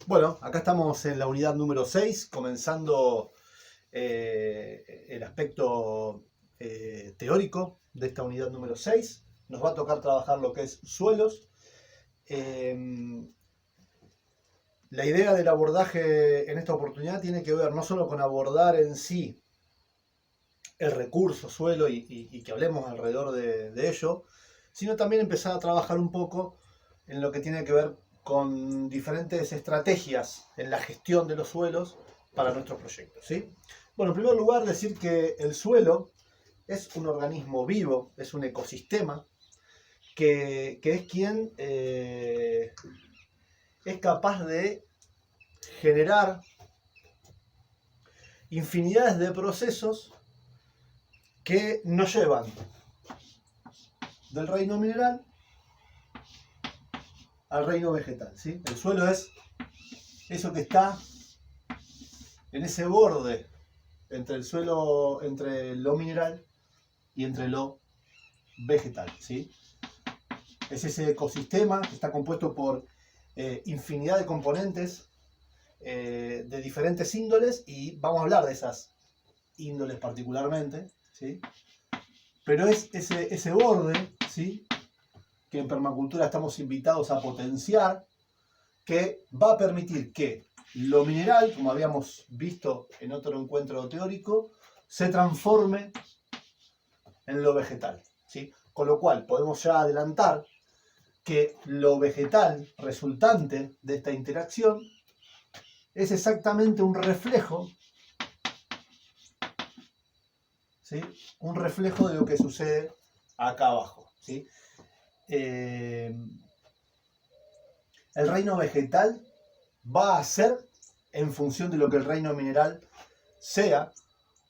Bueno, acá estamos en la unidad número 6, comenzando el aspecto teórico de esta unidad número 6. Nos va a tocar trabajar lo que es suelos. La idea del abordaje en esta oportunidad tiene que ver no solo con abordar en sí el recurso suelo y que hablemos alrededor de ello, sino también empezar a trabajar un poco en lo que tiene que ver con diferentes estrategias en la gestión de los suelos para nuestros proyectos, ¿sí? Bueno, en primer lugar decir que el suelo es un organismo vivo, es un ecosistema que es quien es capaz de generar infinidades de procesos que nos llevan del reino mineral al reino vegetal, ¿sí? El suelo es eso que está en ese borde entre el suelo, entre lo mineral y entre lo vegetal, ¿sí? Es ese ecosistema que está compuesto por infinidad de componentes de diferentes índoles, y vamos a hablar de esas índoles particularmente, ¿sí? Pero es ese borde, ¿sí?, que en permacultura estamos invitados a potenciar, que va a permitir que lo mineral, como habíamos visto en otro encuentro teórico, se transforme en lo vegetal, ¿sí? Con lo cual podemos ya adelantar que lo vegetal resultante de esta interacción es exactamente un reflejo, ¿sí?, un reflejo de lo que sucede acá abajo, ¿sí? El reino vegetal va a ser en función de lo que el reino mineral sea,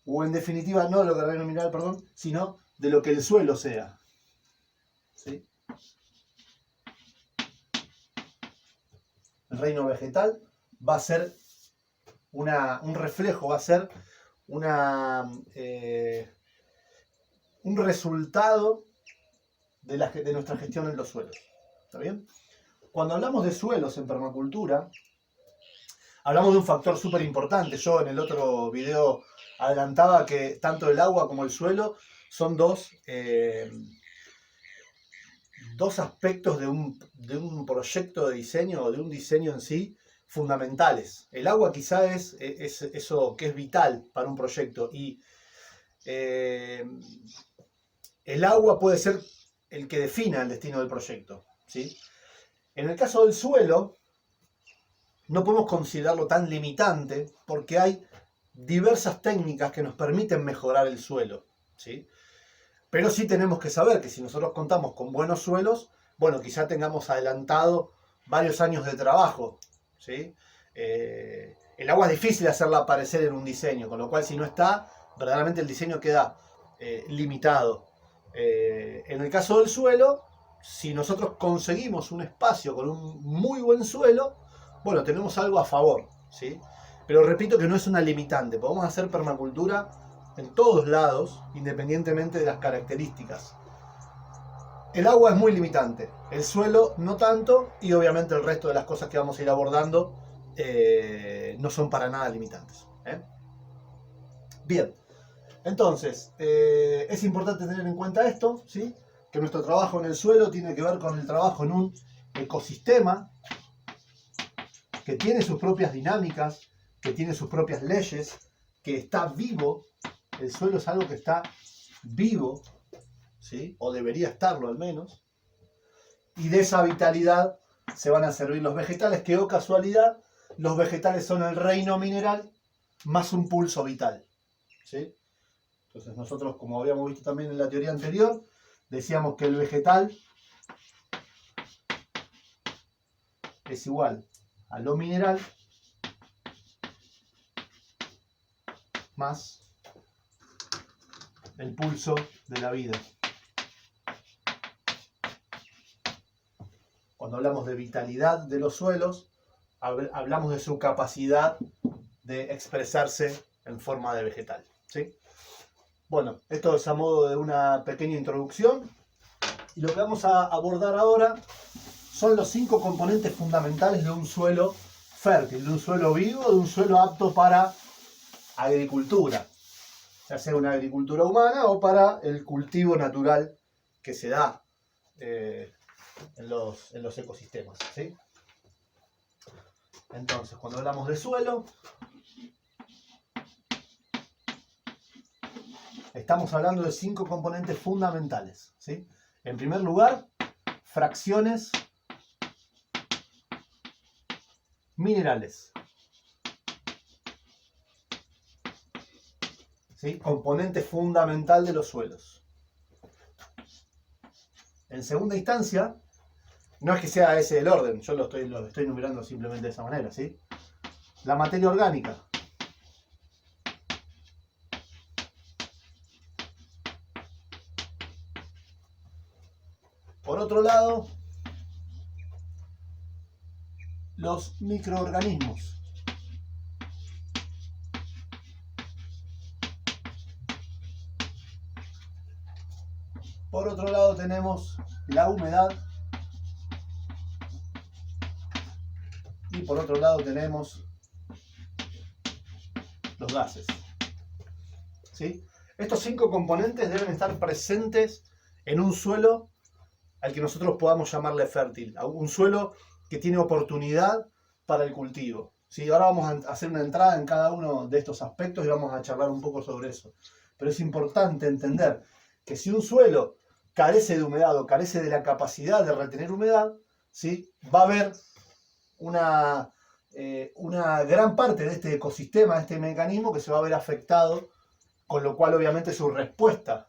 o en definitiva no de lo que el reino mineral, perdón, sino de lo que el suelo sea, ¿sí? El reino vegetal va a ser un reflejo, va a ser un resultado de nuestra gestión en los suelos. ¿Está bien? Cuando hablamos de suelos en permacultura, hablamos de un factor súper importante. Yo en el otro video adelantaba que tanto el agua como el suelo son dos aspectos de un proyecto de diseño o de un diseño en sí fundamentales. El agua quizá es eso que es vital para un proyecto, y el agua puede ser el que defina el destino del proyecto, ¿sí? En el caso del suelo, no podemos considerarlo tan limitante porque hay diversas técnicas que nos permiten mejorar el suelo, ¿sí? Pero sí tenemos que saber que si nosotros contamos con buenos suelos, bueno, quizá tengamos adelantado varios años de trabajo, ¿sí? El agua es difícil hacerla aparecer en un diseño, con lo cual si no está, verdaderamente el diseño queda limitado. En el caso del suelo, si nosotros conseguimos un espacio con un muy buen suelo, bueno, tenemos algo a favor, ¿sí? Pero repito que no es una limitante. Podemos hacer permacultura en todos lados, independientemente de las características. El agua es muy limitante, el suelo no tanto, y obviamente el resto de las cosas que vamos a ir abordando no son para nada limitantes, ¿eh? Bien, entonces, es importante tener en cuenta esto, ¿sí?, que nuestro trabajo en el suelo tiene que ver con el trabajo en un ecosistema que tiene sus propias dinámicas, que tiene sus propias leyes, que está vivo. El suelo es algo que está vivo, ¿sí?, o debería estarlo al menos, y de esa vitalidad se van a servir los vegetales, que, oh casualidad, los vegetales son el reino mineral más un pulso vital, ¿sí? Entonces nosotros, como habíamos visto también en la teoría anterior, decíamos que el vegetal es igual a lo mineral más el pulso de la vida. Cuando hablamos de vitalidad de los suelos, hablamos de su capacidad de expresarse en forma de vegetal, ¿sí? Bueno, esto es a modo de una pequeña introducción, y lo que vamos a abordar ahora son los 5 componentes fundamentales de un suelo fértil, de un suelo vivo, de un suelo apto para agricultura, ya sea una agricultura humana o para el cultivo natural que se da en los ecosistemas, ¿sí? Entonces, cuando hablamos de suelo, estamos hablando de 5 componentes fundamentales, ¿sí? En primer lugar, fracciones minerales, ¿sí? Componente fundamental de los suelos. En segunda instancia, no es que sea ese el orden, yo lo estoy enumerando simplemente de esa manera, ¿sí? La materia orgánica. Por otro lado, los microorganismos. Por otro lado tenemos la humedad. Y por otro lado tenemos los gases, ¿sí? Estos 5 componentes deben estar presentes en un suelo al que nosotros podamos llamarle fértil, un suelo que tiene oportunidad para el cultivo, ¿sí? Ahora vamos a hacer una entrada en cada uno de estos aspectos y vamos a charlar un poco sobre eso. Pero es importante entender que si un suelo carece de humedad o carece de la capacidad de retener humedad, ¿sí? Va a haber una gran parte de este ecosistema, de este mecanismo que se va a ver afectado, con lo cual obviamente su respuesta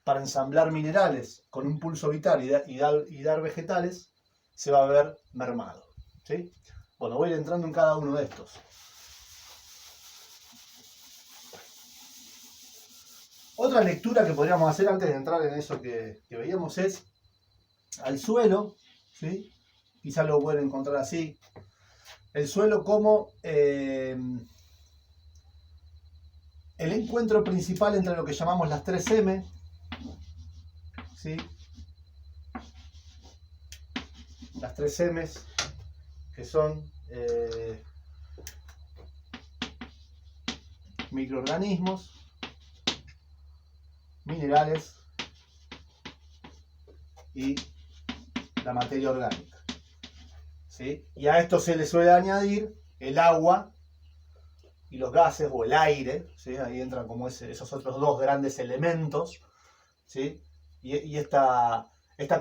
para ensamblar minerales con un pulso vital y dar vegetales se va a ver mermado, ¿sí? Bueno, voy a ir entrando en cada uno de estos. Otra lectura que podríamos hacer antes de entrar en eso que veíamos es al suelo, ¿sí? Quizás lo pueden encontrar así. El suelo como el encuentro principal entre lo que llamamos las 3M, ¿sí? Las 3M's, que son microorganismos, minerales y la materia orgánica, ¿sí? Y a esto se le suele añadir el agua y los gases o el aire, ¿sí? Ahí entran como esos otros 2 grandes elementos, ¿sí? Y esta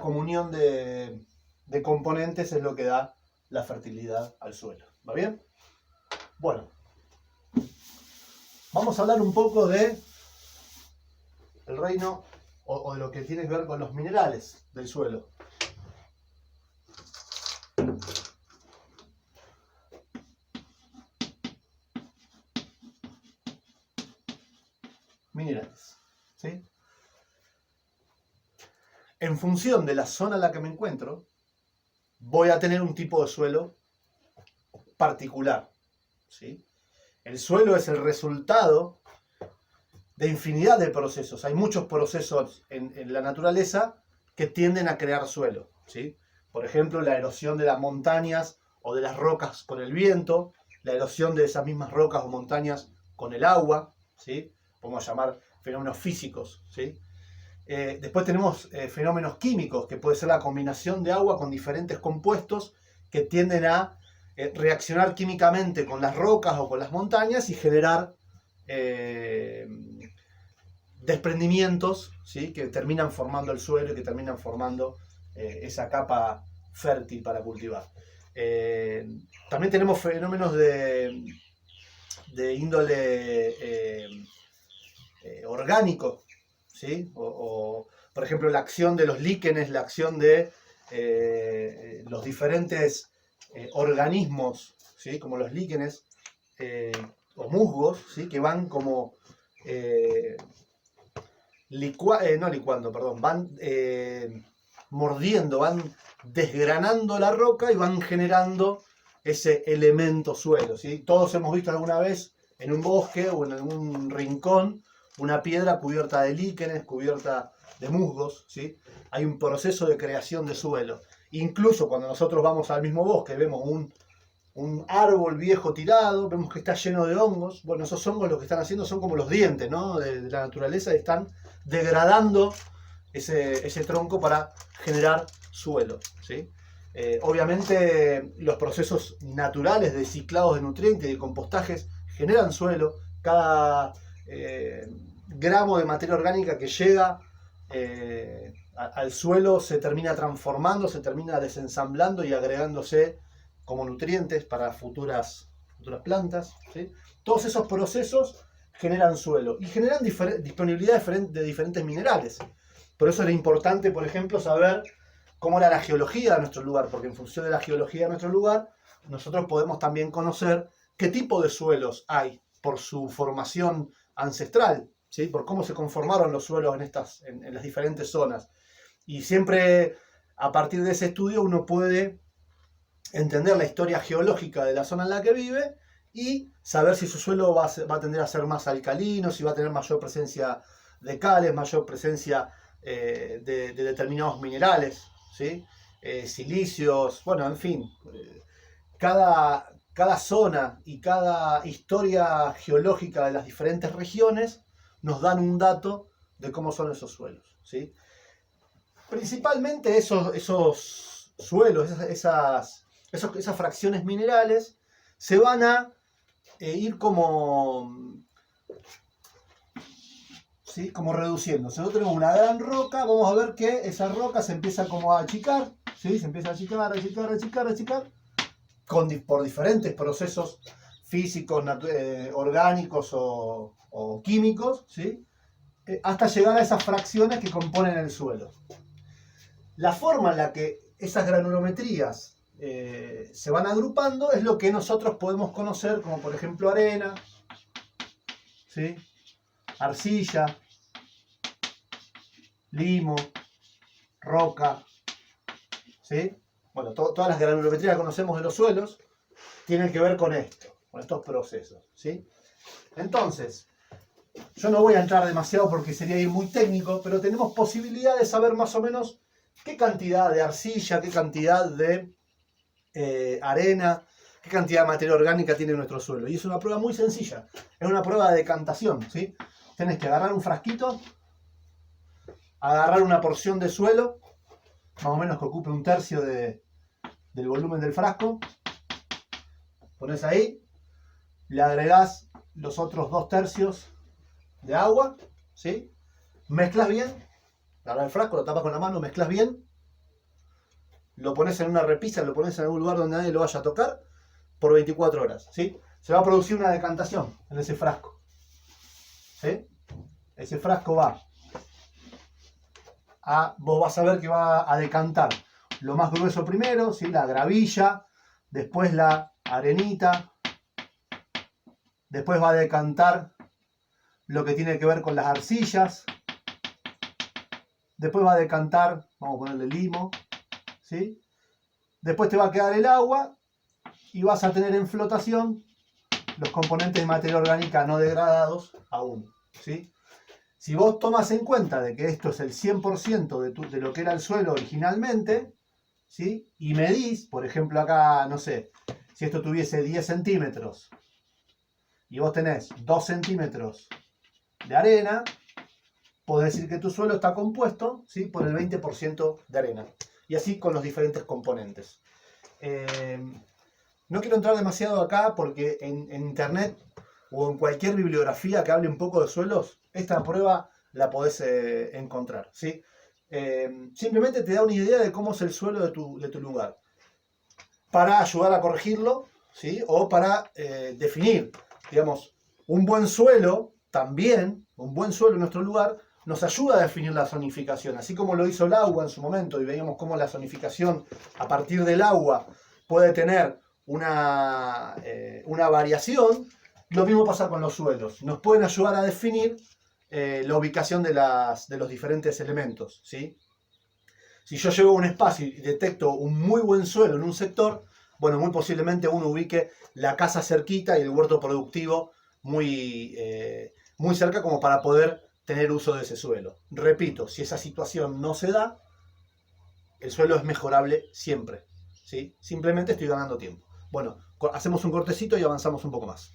comunión de componentes es lo que da la fertilidad al suelo. ¿Va bien? Bueno, vamos a hablar un poco de el reino o de lo que tiene que ver con los minerales del suelo. Minerales, ¿sí? En función de la zona en la que me encuentro, voy a tener un tipo de suelo particular, ¿sí? El suelo es el resultado de infinidad de procesos. Hay muchos procesos en la naturaleza que tienden a crear suelo, ¿sí? Por ejemplo, la erosión de las montañas o de las rocas con el viento, la erosión de esas mismas rocas o montañas con el agua, ¿sí? Podemos llamar fenómenos físicos, ¿sí? Después tenemos fenómenos químicos, que puede ser la combinación de agua con diferentes compuestos que tienden a reaccionar químicamente con las rocas o con las montañas y generar desprendimientos, ¿sí? Que terminan formando el suelo y que terminan formando esa capa fértil para cultivar. También tenemos fenómenos de índole orgánico, ¿sí? Por ejemplo, la acción de los líquenes, la acción de los diferentes organismos, ¿sí? Como los líquenes o musgos, ¿sí? Que van como van mordiendo, van desgranando la roca y van generando ese elemento suelo, ¿sí? Todos hemos visto alguna vez en un bosque o en algún rincón una piedra cubierta de líquenes, cubierta de musgos, ¿sí? Hay un proceso de creación de suelo. Incluso cuando nosotros vamos al mismo bosque, vemos un árbol viejo tirado, vemos que está lleno de hongos. Bueno, esos hongos lo que están haciendo son como los dientes, ¿no?, de la naturaleza, y están degradando ese tronco para generar suelo, ¿sí? Obviamente los procesos naturales de ciclados de nutrientes y de compostajes generan suelo. Cada gramo de materia orgánica que llega al suelo se termina transformando, se termina desensamblando y agregándose como nutrientes para futuras plantas, ¿sí? Todos esos procesos generan suelo y generan disponibilidad de diferentes minerales. Por eso era importante, por ejemplo, saber cómo era la geología de nuestro lugar, porque en función de la geología de nuestro lugar, nosotros podemos también conocer qué tipo de suelos hay por su formación ancestral, ¿sí? Por cómo se conformaron los suelos en las diferentes zonas. Y siempre a partir de ese estudio uno puede entender la historia geológica de la zona en la que vive y saber si su suelo va a tender a ser más alcalino, si va a tener mayor presencia de cales, mayor presencia de determinados minerales, ¿sí? Silicios, bueno, en fin. Cada zona y cada historia geológica de las diferentes regiones nos dan un dato de cómo son esos suelos, ¿sí? Principalmente esos suelos, esas fracciones minerales se van a ir ¿sí?, como reduciendo. Si nosotros tenemos una gran roca, vamos a ver que esa roca se empieza como a achicar, ¿sí? Se empieza a achicar, por diferentes procesos físicos, orgánicos o químicos, ¿sí? Hasta llegar a esas fracciones que componen el suelo. La forma en la que esas granulometrías se van agrupando es lo que nosotros podemos conocer como, por ejemplo, arena, ¿sí?, arcilla, limo, roca, ¿sí? Bueno, todas las granulometrías que conocemos de los suelos tienen que ver con esto, con estos procesos, ¿sí? Entonces, yo no voy a entrar demasiado porque sería ir muy técnico, pero tenemos posibilidad de saber más o menos qué cantidad de arcilla, qué cantidad de arena, qué cantidad de materia orgánica tiene nuestro suelo. Y es una prueba muy sencilla, es una prueba de decantación, ¿sí? Tenés que agarrar un frasquito, agarrar una porción de suelo, más o menos que ocupe un tercio del volumen del frasco, pones ahí, le agregás los otros 2/3 de agua, ¿sí? Mezclas bien, agarrás el frasco, lo tapas con la mano, mezclas bien, lo pones en una repisa, lo pones en algún lugar donde nadie lo vaya a tocar por 24 horas, ¿sí? Se va a producir una decantación en ese frasco, ¿sí? Ese frasco vos vas a ver que va a decantar lo más grueso primero, ¿sí?, la gravilla, después la arenita, después va a decantar lo que tiene que ver con las arcillas, después va a decantar, vamos a ponerle limo, ¿sí? Después te va a quedar el agua y vas a tener en flotación los componentes de materia orgánica no degradados aún, ¿sí? Si vos tomas en cuenta de que esto es el 100% de lo que era el suelo originalmente, ¿sí?, y medís, por ejemplo acá, no sé, si esto tuviese 10 centímetros y vos tenés 2 centímetros de arena, podés decir que tu suelo está compuesto, ¿sí?, por el 20% de arena. Y así con los diferentes componentes. No quiero entrar demasiado acá porque en internet o en cualquier bibliografía que hable un poco de suelos, esta prueba la podés encontrar, ¿sí? Simplemente te da una idea de cómo es el suelo de tu lugar, para ayudar a corregirlo, ¿sí?, o para definir, digamos, un buen suelo también, un buen suelo en nuestro lugar, nos ayuda a definir la zonificación, así como lo hizo el agua en su momento, y veíamos cómo la zonificación a partir del agua puede tener una variación. Lo mismo pasa con los suelos, nos pueden ayudar a definir la ubicación de los diferentes elementos, ¿sí? Si yo llego a un espacio y detecto un muy buen suelo en un sector, bueno, muy posiblemente uno ubique la casa cerquita y el huerto productivo muy cerca como para poder tener uso de ese suelo. Repito, si esa situación no se da, el suelo es mejorable siempre, ¿sí? Simplemente estoy ganando tiempo. Bueno, hacemos un cortecito y avanzamos un poco más.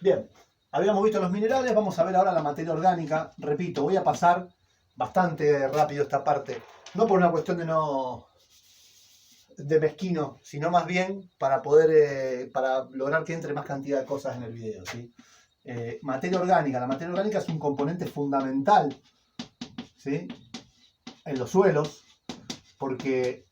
Bien, habíamos visto los minerales, vamos a ver ahora la materia orgánica. Repito, voy a pasar bastante rápido esta parte, no por una cuestión de mezquino, sino más bien para poder, para lograr que entre más cantidad de cosas en el video, ¿sí? Materia orgánica, la materia orgánica es un componente fundamental, ¿sí? En los suelos, porque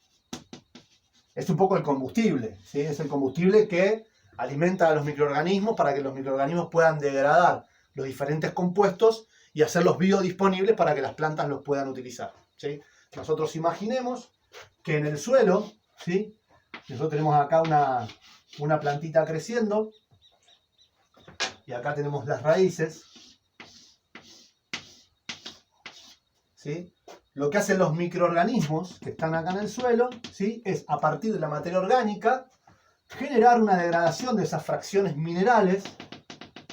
es un poco el combustible, ¿sí? Es el combustible que alimenta a los microorganismos para que los microorganismos puedan degradar los diferentes compuestos y hacerlos biodisponibles para que las plantas los puedan utilizar, ¿sí? Nosotros imaginemos que en el suelo, ¿sí? Nosotros tenemos acá una plantita creciendo y acá tenemos las raíces, ¿sí? Lo que hacen los microorganismos que están acá en el suelo, ¿sí? Es a partir de la materia orgánica generar una degradación de esas fracciones minerales,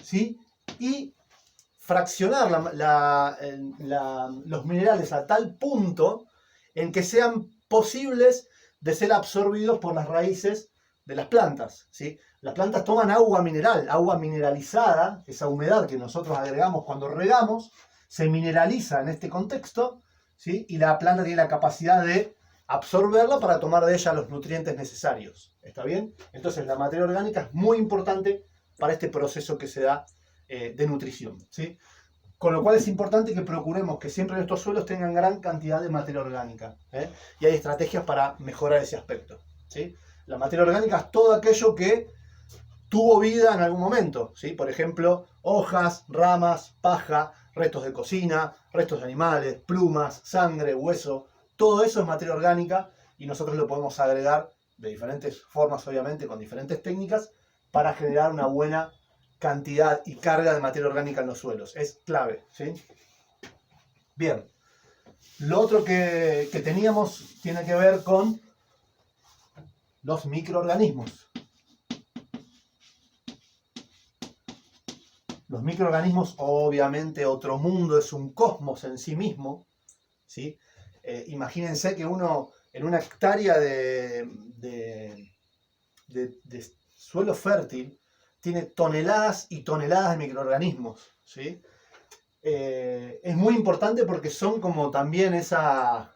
¿sí? Y fraccionar los minerales a tal punto en que sean posibles de ser absorbidos por las raíces de las plantas, ¿sí? Las plantas toman agua mineral, agua mineralizada, esa humedad que nosotros agregamos cuando regamos, se mineraliza en este contexto, ¿sí? Y la planta tiene la capacidad de absorberla para tomar de ella los nutrientes necesarios. ¿Está bien? Entonces la materia orgánica es muy importante para este proceso que se da de nutrición, ¿sí? Con lo cual es importante que procuremos que siempre nuestros suelos tengan gran cantidad de materia orgánica, ¿eh? Y hay estrategias para mejorar ese aspecto, ¿sí? La materia orgánica es todo aquello que tuvo vida en algún momento, ¿sí? Por ejemplo, hojas, ramas, paja, restos de cocina, restos de animales, plumas, sangre, hueso, todo eso es materia orgánica y nosotros lo podemos agregar de diferentes formas, obviamente, con diferentes técnicas, para generar una buena cantidad y carga de materia orgánica en los suelos. Es clave, ¿sí? Bien. Lo otro que teníamos tiene que ver con los microorganismos. Los microorganismos, obviamente, otro mundo, es un cosmos en sí mismo, ¿sí? Imagínense que uno en una hectárea de suelo fértil tiene toneladas y toneladas de microorganismos, ¿sí? Es muy importante porque son como también esos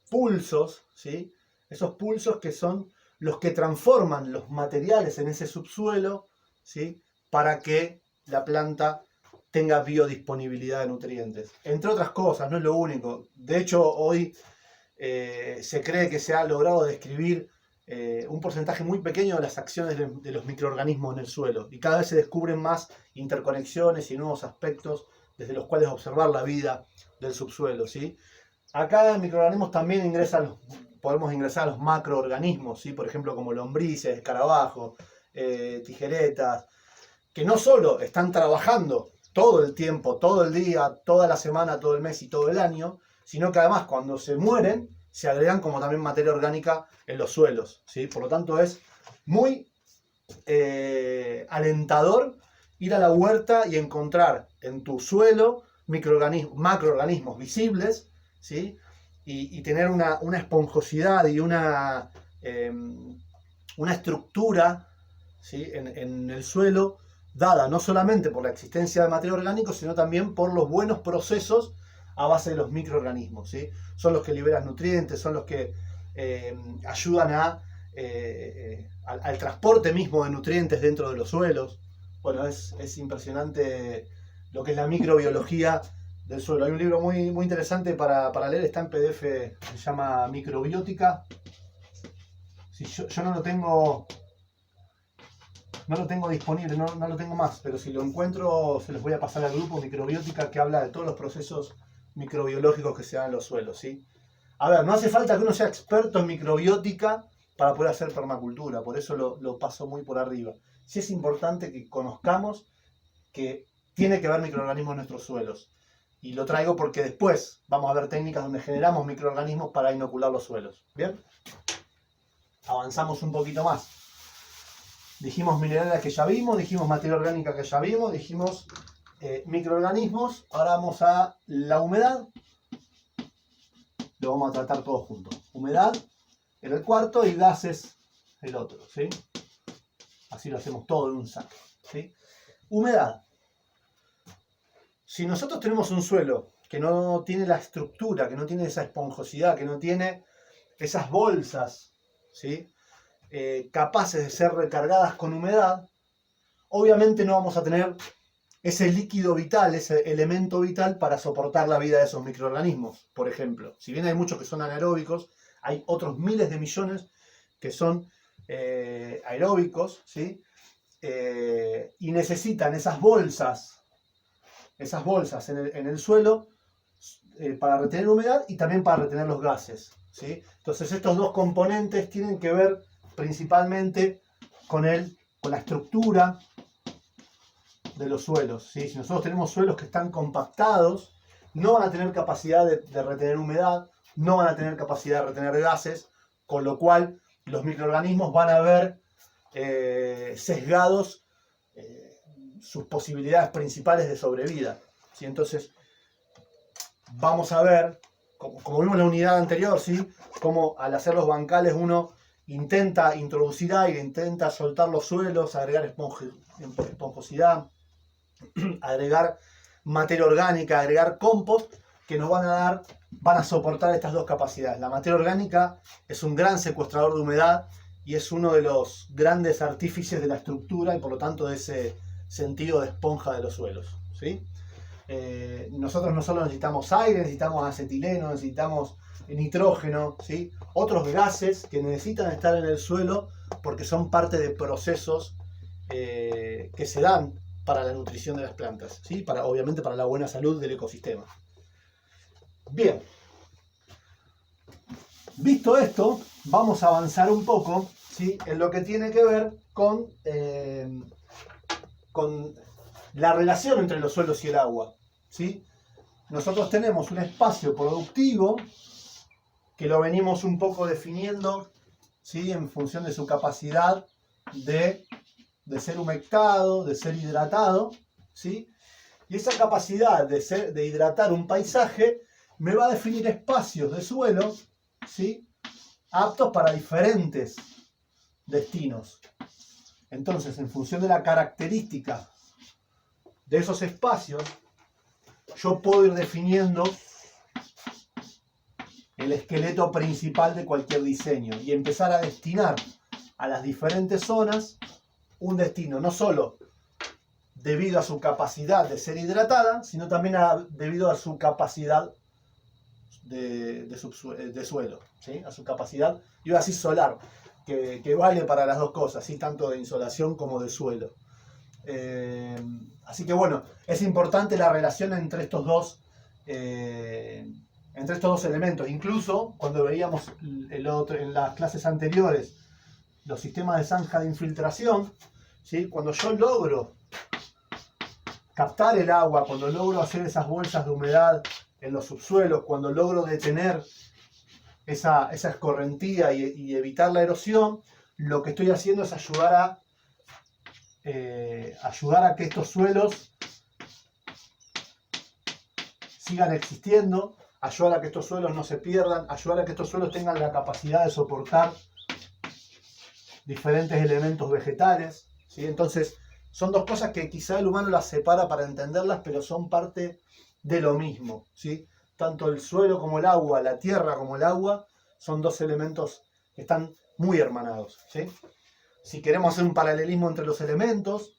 pulsos, ¿sí? Esos pulsos que son los que transforman los materiales en ese subsuelo, ¿sí? Para que la planta tenga biodisponibilidad de nutrientes. Entre otras cosas, no es lo único. De hecho, hoy se cree que se ha logrado describir un porcentaje muy pequeño de las acciones de los microorganismos en el suelo. Y cada vez se descubren más interconexiones y nuevos aspectos desde los cuales observar la vida del subsuelo, ¿sí? Acá en microorganismos también podemos ingresar a los macroorganismos, ¿sí? Por ejemplo, como lombrices, escarabajos, tijeretas, que no solo están trabajando todo el tiempo, todo el día, toda la semana, todo el mes y todo el año, sino que además cuando se mueren, se agregan como también materia orgánica en los suelos, ¿sí? Por lo tanto es muy alentador ir a la huerta y encontrar en tu suelo macroorganismos visibles, ¿sí? Y tener una esponjosidad y una estructura, ¿sí? en el suelo dada no solamente por la existencia de materia orgánica, sino también por los buenos procesos a base de los microorganismos, ¿sí? Son los que liberan nutrientes, son los que ayudan al transporte mismo de nutrientes dentro de los suelos. Bueno, es impresionante lo que es la microbiología del suelo. Hay un libro muy, muy interesante para leer, está en PDF, se llama Microbiótica. Si yo no lo tengo disponible, no lo tengo más, pero si lo encuentro se los voy a pasar al grupo Microbiótica, que habla de todos los procesos microbiológicos que se dan en los suelos, ¿sí? A ver, no hace falta que uno sea experto en microbiótica para poder hacer permacultura, por eso lo paso muy por arriba. Sí es importante que conozcamos que tiene que haber microorganismos en nuestros suelos. Y lo traigo porque después vamos a ver técnicas donde generamos microorganismos para inocular los suelos. ¿Bien? Avanzamos un poquito más. Dijimos minerales que ya vimos, dijimos materia orgánica que ya vimos, dijimos microorganismos. Ahora vamos a la humedad. Lo vamos a tratar todos juntos. Humedad en el cuarto y gases el otro, ¿sí? Así lo hacemos todo en un saco, ¿sí? Humedad. Si nosotros tenemos un suelo que no tiene la estructura, que no tiene esa esponjosidad, que no tiene esas bolsas, ¿sí? Capaces de ser recargadas con humedad, obviamente no vamos a tener ese líquido vital, ese elemento vital para soportar la vida de esos microorganismos, por ejemplo. Si bien hay muchos que son anaeróbicos, hay otros miles de millones que son aeróbicos, ¿sí? Y necesitan esas bolsas en el suelo para retener humedad y también para retener los gases, ¿sí? Entonces estos dos componentes tienen que ver principalmente con la estructura de los suelos, ¿sí? Si nosotros tenemos suelos que están compactados, no van a tener capacidad de retener humedad, no van a tener capacidad de retener gases, con lo cual los microorganismos van a ver sesgados sus posibilidades principales de sobrevida, ¿sí? Entonces vamos a ver, como vimos en la unidad anterior, ¿sí? Cómo al hacer los bancales uno intenta introducir aire, intenta soltar los suelos, agregar esponjosidad, agregar materia orgánica, agregar compost, que nos van a soportar estas dos capacidades. La materia orgánica es un gran secuestrador de humedad y es uno de los grandes artífices de la estructura y por lo tanto de ese sentido de esponja de los suelos, ¿sí? Nosotros no solo necesitamos aire, necesitamos acetileno, necesitamos nitrógeno, ¿sí? Otros gases que necesitan estar en el suelo porque son parte de procesos que se dan para la nutrición de las plantas, ¿sí? Obviamente para la buena salud del ecosistema. Bien, visto esto, vamos a avanzar un poco, ¿sí? En lo que tiene que ver con la relación entre los suelos y el agua, ¿sí? Nosotros tenemos un espacio productivo que lo venimos un poco definiendo, ¿sí? En función de su capacidad de ser humectado, de ser hidratado, ¿sí? Y esa capacidad de hidratar un paisaje me va a definir espacios de suelo, ¿sí? Aptos para diferentes destinos. Entonces, en función de la característica de esos espacios, yo puedo ir definiendo el esqueleto principal de cualquier diseño y empezar a destinar a las diferentes zonas un destino, no solo debido a su capacidad de ser hidratada, sino también debido a su capacidad de suelo, ¿sí? A su capacidad, iba a decir solar, que vale para las dos cosas, ¿sí? Tanto de insolación como de suelo. Así que bueno, es importante la relación entre estos dos elementos. Incluso cuando veíamos en las clases anteriores los sistemas de zanja de infiltración, ¿sí? Cuando yo logro captar el agua, cuando logro hacer esas bolsas de humedad en los subsuelos, cuando logro detener esa escorrentía y evitar la erosión, lo que estoy haciendo es ayudar a que estos suelos sigan existiendo, ayudar a que estos suelos no se pierdan, ayudar a que estos suelos tengan la capacidad de soportar diferentes elementos vegetales, ¿sí? Entonces, son dos cosas que quizá el humano las separa para entenderlas, pero son parte de lo mismo, ¿sí? Tanto el suelo como el agua, la tierra como el agua, son dos elementos que están muy hermanados, ¿sí? Si queremos hacer un paralelismo entre los elementos,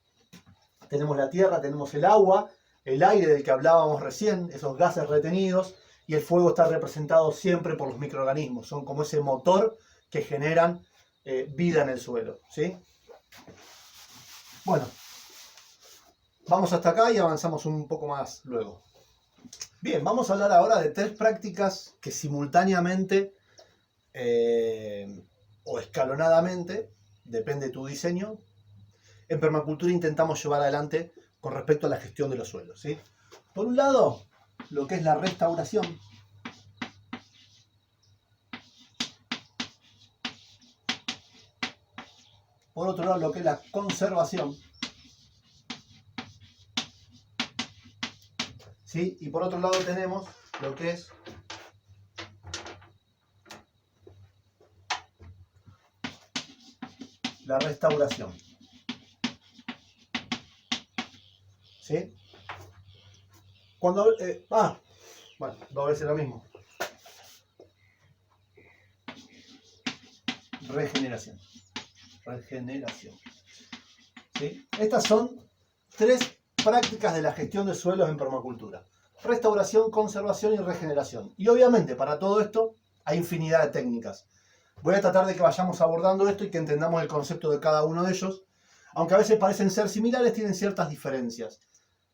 tenemos la tierra, tenemos el agua, el aire del que hablábamos recién, esos gases retenidos, y el fuego está representado siempre por los microorganismos, son como ese motor que generan vida en el suelo, ¿sí? Bueno, vamos hasta acá y avanzamos un poco más luego. Bien, vamos a hablar ahora de 3 prácticas que simultáneamente o escalonadamente, depende de tu diseño, en permacultura intentamos llevar adelante con respecto a la gestión de los suelos, ¿sí? Por un lado, lo que es la restauración. Por otro lado, lo que es la conservación. ¿Sí? Y por otro lado tenemos lo que es la restauración. ¿Sí? Cuando... bueno, dos veces lo mismo. Regeneración. ¿Sí? Estas son 3 prácticas de la gestión de suelos en permacultura. Restauración, conservación y regeneración. Y obviamente para todo esto hay infinidad de técnicas. Voy a tratar de que vayamos abordando esto y que entendamos el concepto de cada uno de ellos. Aunque a veces parecen ser similares, tienen ciertas diferencias.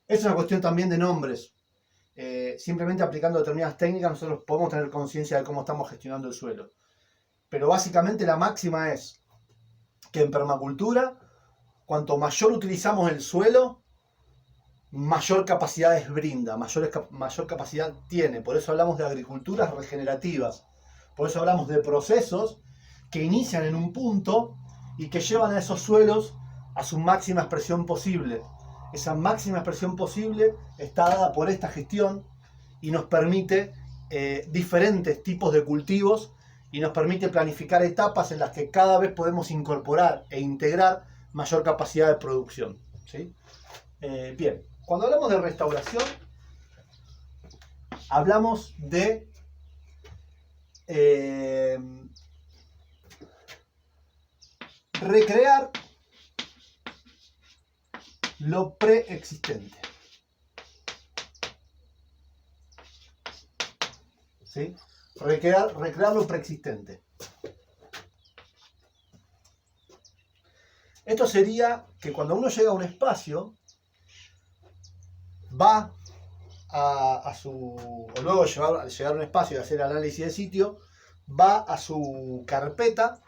Es una cuestión también de nombres. Simplemente aplicando determinadas técnicas nosotros podemos tener conciencia de cómo estamos gestionando el suelo. Pero básicamente la máxima es que en permacultura, cuanto mayor utilizamos el suelo, mayor capacidades brinda, mayor capacidad tiene. Por eso hablamos de agriculturas regenerativas. Por eso hablamos de procesos que inician en un punto y que llevan a esos suelos a su máxima expresión posible. Esa máxima expresión posible está dada por esta gestión y nos permite diferentes tipos de cultivos y nos permite planificar etapas en las que cada vez podemos incorporar e integrar mayor capacidad de producción, ¿sí? Bien, cuando hablamos de restauración, hablamos de recrear lo preexistente, ¿sí? Recrear lo preexistente. Esto sería que cuando uno llega a un espacio, va o luego de llegar a un espacio y hacer análisis de sitio, va a su carpeta,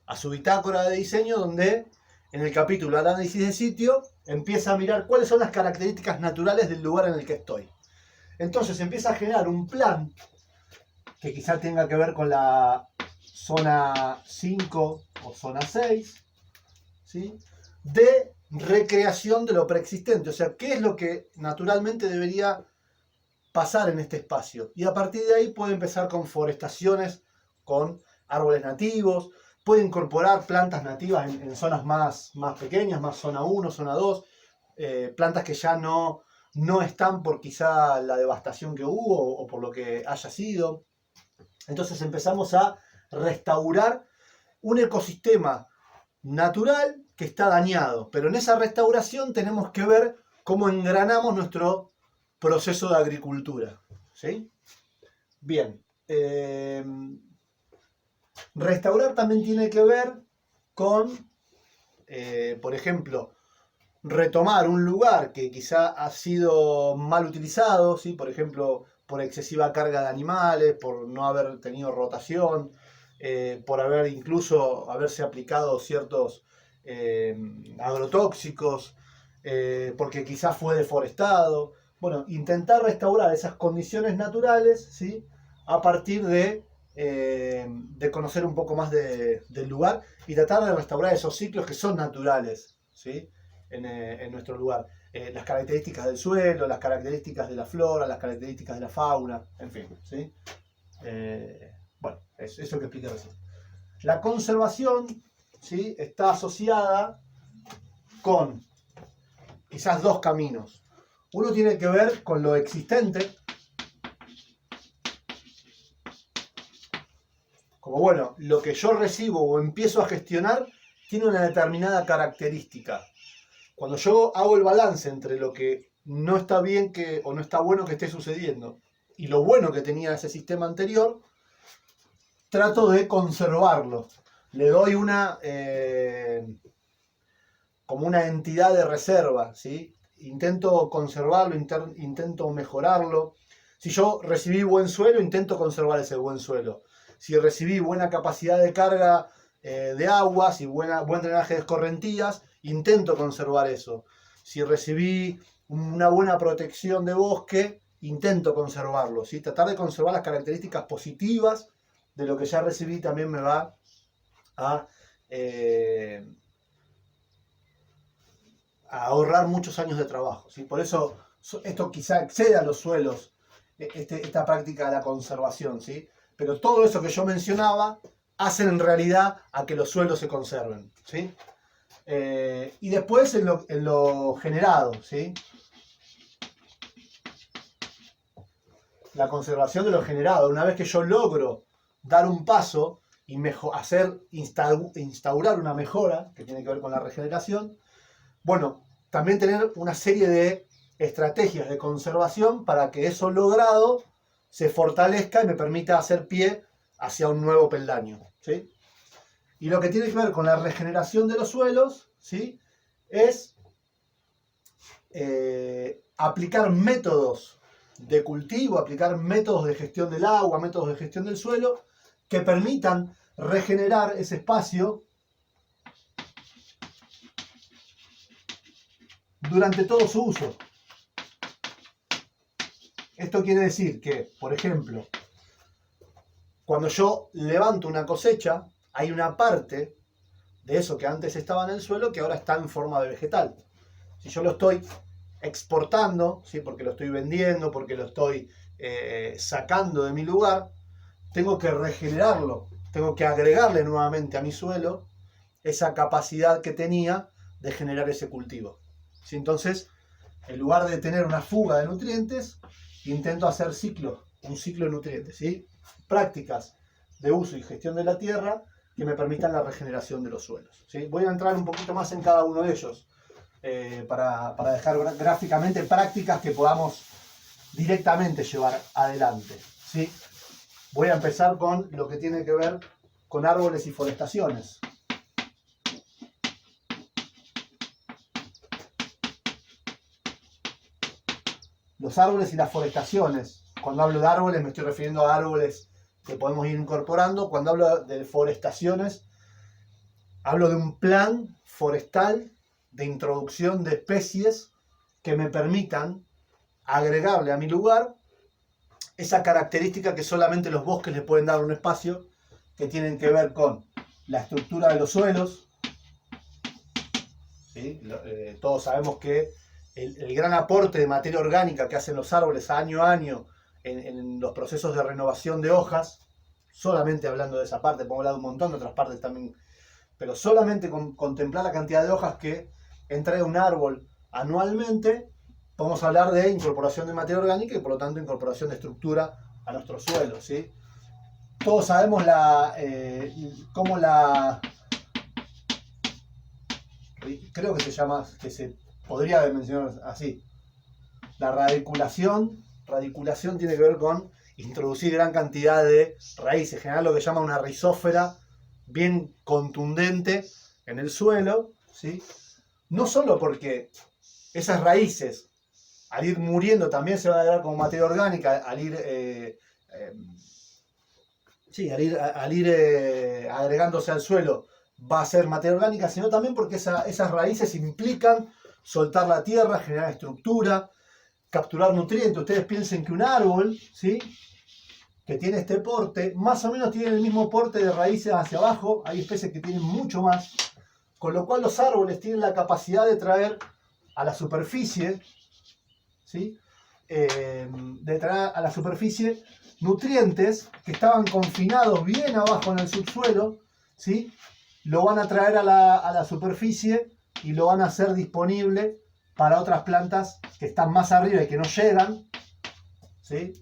a su bitácora de diseño, donde en el capítulo análisis de sitio empieza a mirar cuáles son las características naturales del lugar en el que estoy. Entonces empieza a generar un plan que quizá tenga que ver con la zona 5 o zona 6, ¿sí? De recreación de lo preexistente, o sea, qué es lo que naturalmente debería pasar en este espacio. Y a partir de ahí puede empezar con forestaciones, con árboles nativos, puede incorporar plantas nativas en zonas más pequeñas, más zona 1, zona 2, plantas que ya no están por quizá la devastación que hubo o por lo que haya sido. Entonces empezamos a restaurar un ecosistema natural que está dañado, pero en esa restauración tenemos que ver cómo engranamos nuestro proceso de agricultura, ¿sí? Bien, restaurar también tiene que ver con, por ejemplo, retomar un lugar que quizá ha sido mal utilizado, ¿sí? Por ejemplo, por excesiva carga de animales, por no haber tenido rotación, por haber incluso haberse aplicado ciertos agrotóxicos, porque quizás fue deforestado. Bueno, intentar restaurar esas condiciones naturales, ¿sí? A partir de conocer un poco más del lugar y tratar de restaurar esos ciclos que son naturales, ¿sí? En nuestro lugar. Las características del suelo, las características de la flora, las características de la fauna, en fin, ¿sí? Bueno, eso que expliqué recién. La conservación, ¿sí? Está asociada con quizás dos caminos. Uno tiene que ver con lo existente, como bueno, lo que yo recibo o empiezo a gestionar tiene una determinada característica. Cuando yo hago el balance entre lo que no está bien o no está bueno que esté sucediendo y lo bueno que tenía ese sistema anterior, trato de conservarlo. Le doy como una entidad de reserva, ¿sí? Intento conservarlo, intento mejorarlo. Si yo recibí buen suelo, intento conservar ese buen suelo. Si recibí buena capacidad de carga de aguas y buen drenaje de escorrentías, intento conservar eso. Si recibí una buena protección de bosque, intento conservarlo, ¿sí? Tratar de conservar las características positivas de lo que ya recibí también me va a ahorrar muchos años de trabajo, ¿sí? Por eso esto quizá excede a los suelos, esta práctica de la conservación, ¿sí? Pero todo eso que yo mencionaba hacen en realidad a que los suelos se conserven, ¿sí? Y después en lo generado, ¿sí? La conservación de lo generado. Una vez que yo logro dar un paso y instaurar una mejora, que tiene que ver con la regeneración, bueno, también tener una serie de estrategias de conservación para que eso logrado se fortalezca y me permita hacer pie hacia un nuevo peldaño, ¿sí? Y lo que tiene que ver con la regeneración de los suelos, ¿sí? Es aplicar métodos de cultivo, aplicar métodos de gestión del agua, métodos de gestión del suelo, que permitan regenerar ese espacio durante todo su uso. Esto quiere decir que, por ejemplo, cuando yo levanto una cosecha, hay una parte de eso que antes estaba en el suelo que ahora está en forma de vegetal. Si yo lo estoy exportando, ¿sí? Porque lo estoy vendiendo, porque lo estoy sacando de mi lugar, tengo que regenerarlo, tengo que agregarle nuevamente a mi suelo esa capacidad que tenía de generar ese cultivo, ¿sí? Entonces, en lugar de tener una fuga de nutrientes, intento hacer un ciclo de nutrientes, ¿sí? Prácticas de uso y gestión de la tierra que me permitan la regeneración de los suelos, ¿sí? Voy a entrar un poquito más en cada uno de ellos para dejar gráficamente prácticas que podamos directamente llevar adelante, ¿sí? Voy a empezar con lo que tiene que ver con árboles y forestaciones. Los árboles y las forestaciones. Cuando hablo de árboles me estoy refiriendo a árboles que podemos ir incorporando. Cuando hablo de forestaciones, hablo de un plan forestal de introducción de especies que me permitan agregarle a mi lugar esa característica que solamente los bosques le pueden dar un espacio, que tienen que ver con la estructura de los suelos, ¿sí? Todos sabemos que el gran aporte de materia orgánica que hacen los árboles año a año en los procesos de renovación de hojas, solamente hablando de esa parte, podemos hablar de un montón de otras partes también, pero solamente con contemplar la cantidad de hojas que entrega un árbol anualmente, podemos hablar de incorporación de materia orgánica y por lo tanto incorporación de estructura a nuestro suelo, ¿sí? todos sabemos cómo creo que se llama, que se podría mencionar así, la radiculación. Radiculación tiene que ver con introducir gran cantidad de raíces, generar lo que llama una rizósfera bien contundente en el suelo, ¿sí? No solo porque esas raíces, al ir muriendo, también se va a dar como materia orgánica, al ir agregándose al suelo, va a ser materia orgánica, sino también porque esas raíces implican soltar la tierra, generar estructura, capturar nutrientes. Ustedes piensen que un árbol, ¿sí?, que tiene este porte, más o menos tiene el mismo porte de raíces hacia abajo. Hay especies que tienen mucho más, con lo cual los árboles tienen la capacidad de traer a la superficie, ¿sí?, de traer a la superficie nutrientes que estaban confinados bien abajo en el subsuelo, ¿sí?, lo van a traer a la superficie y lo van a hacer disponible para otras plantas que están más arriba y que no llegan, ¿sí?,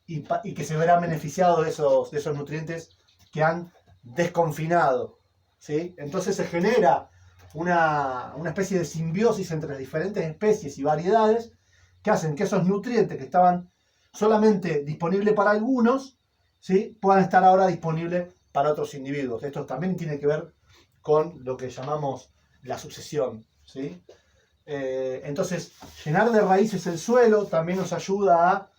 y que se verán beneficiados de esos nutrientes que han desconfinado, ¿sí? Entonces se genera una especie de simbiosis entre diferentes especies y variedades que hacen que esos nutrientes que estaban solamente disponibles para algunos, ¿sí?, puedan estar ahora disponibles para otros individuos. Esto también tiene que ver con lo que llamamos la sucesión, ¿sí? Entonces, llenar de raíces el suelo también nos ayuda a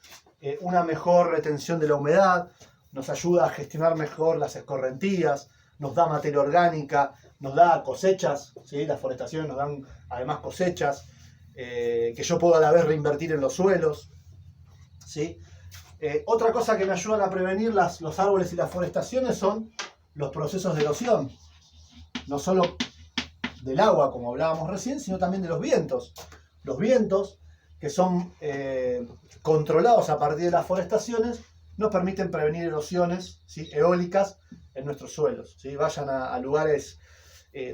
una mejor retención de la humedad, nos ayuda a gestionar mejor las escorrentías, nos da materia orgánica, nos da cosechas, ¿sí? Las forestaciones nos dan además cosechas que yo puedo a la vez reinvertir en los suelos, ¿sí? Otra cosa que me ayudan a prevenir los árboles y las forestaciones son los procesos de erosión, no solo del agua, como hablábamos recién, sino también de los vientos. Los vientos, que son controlados a partir de las forestaciones, nos permiten prevenir erosiones, ¿sí?, eólicas en nuestros suelos, ¿sí? Vayan a lugares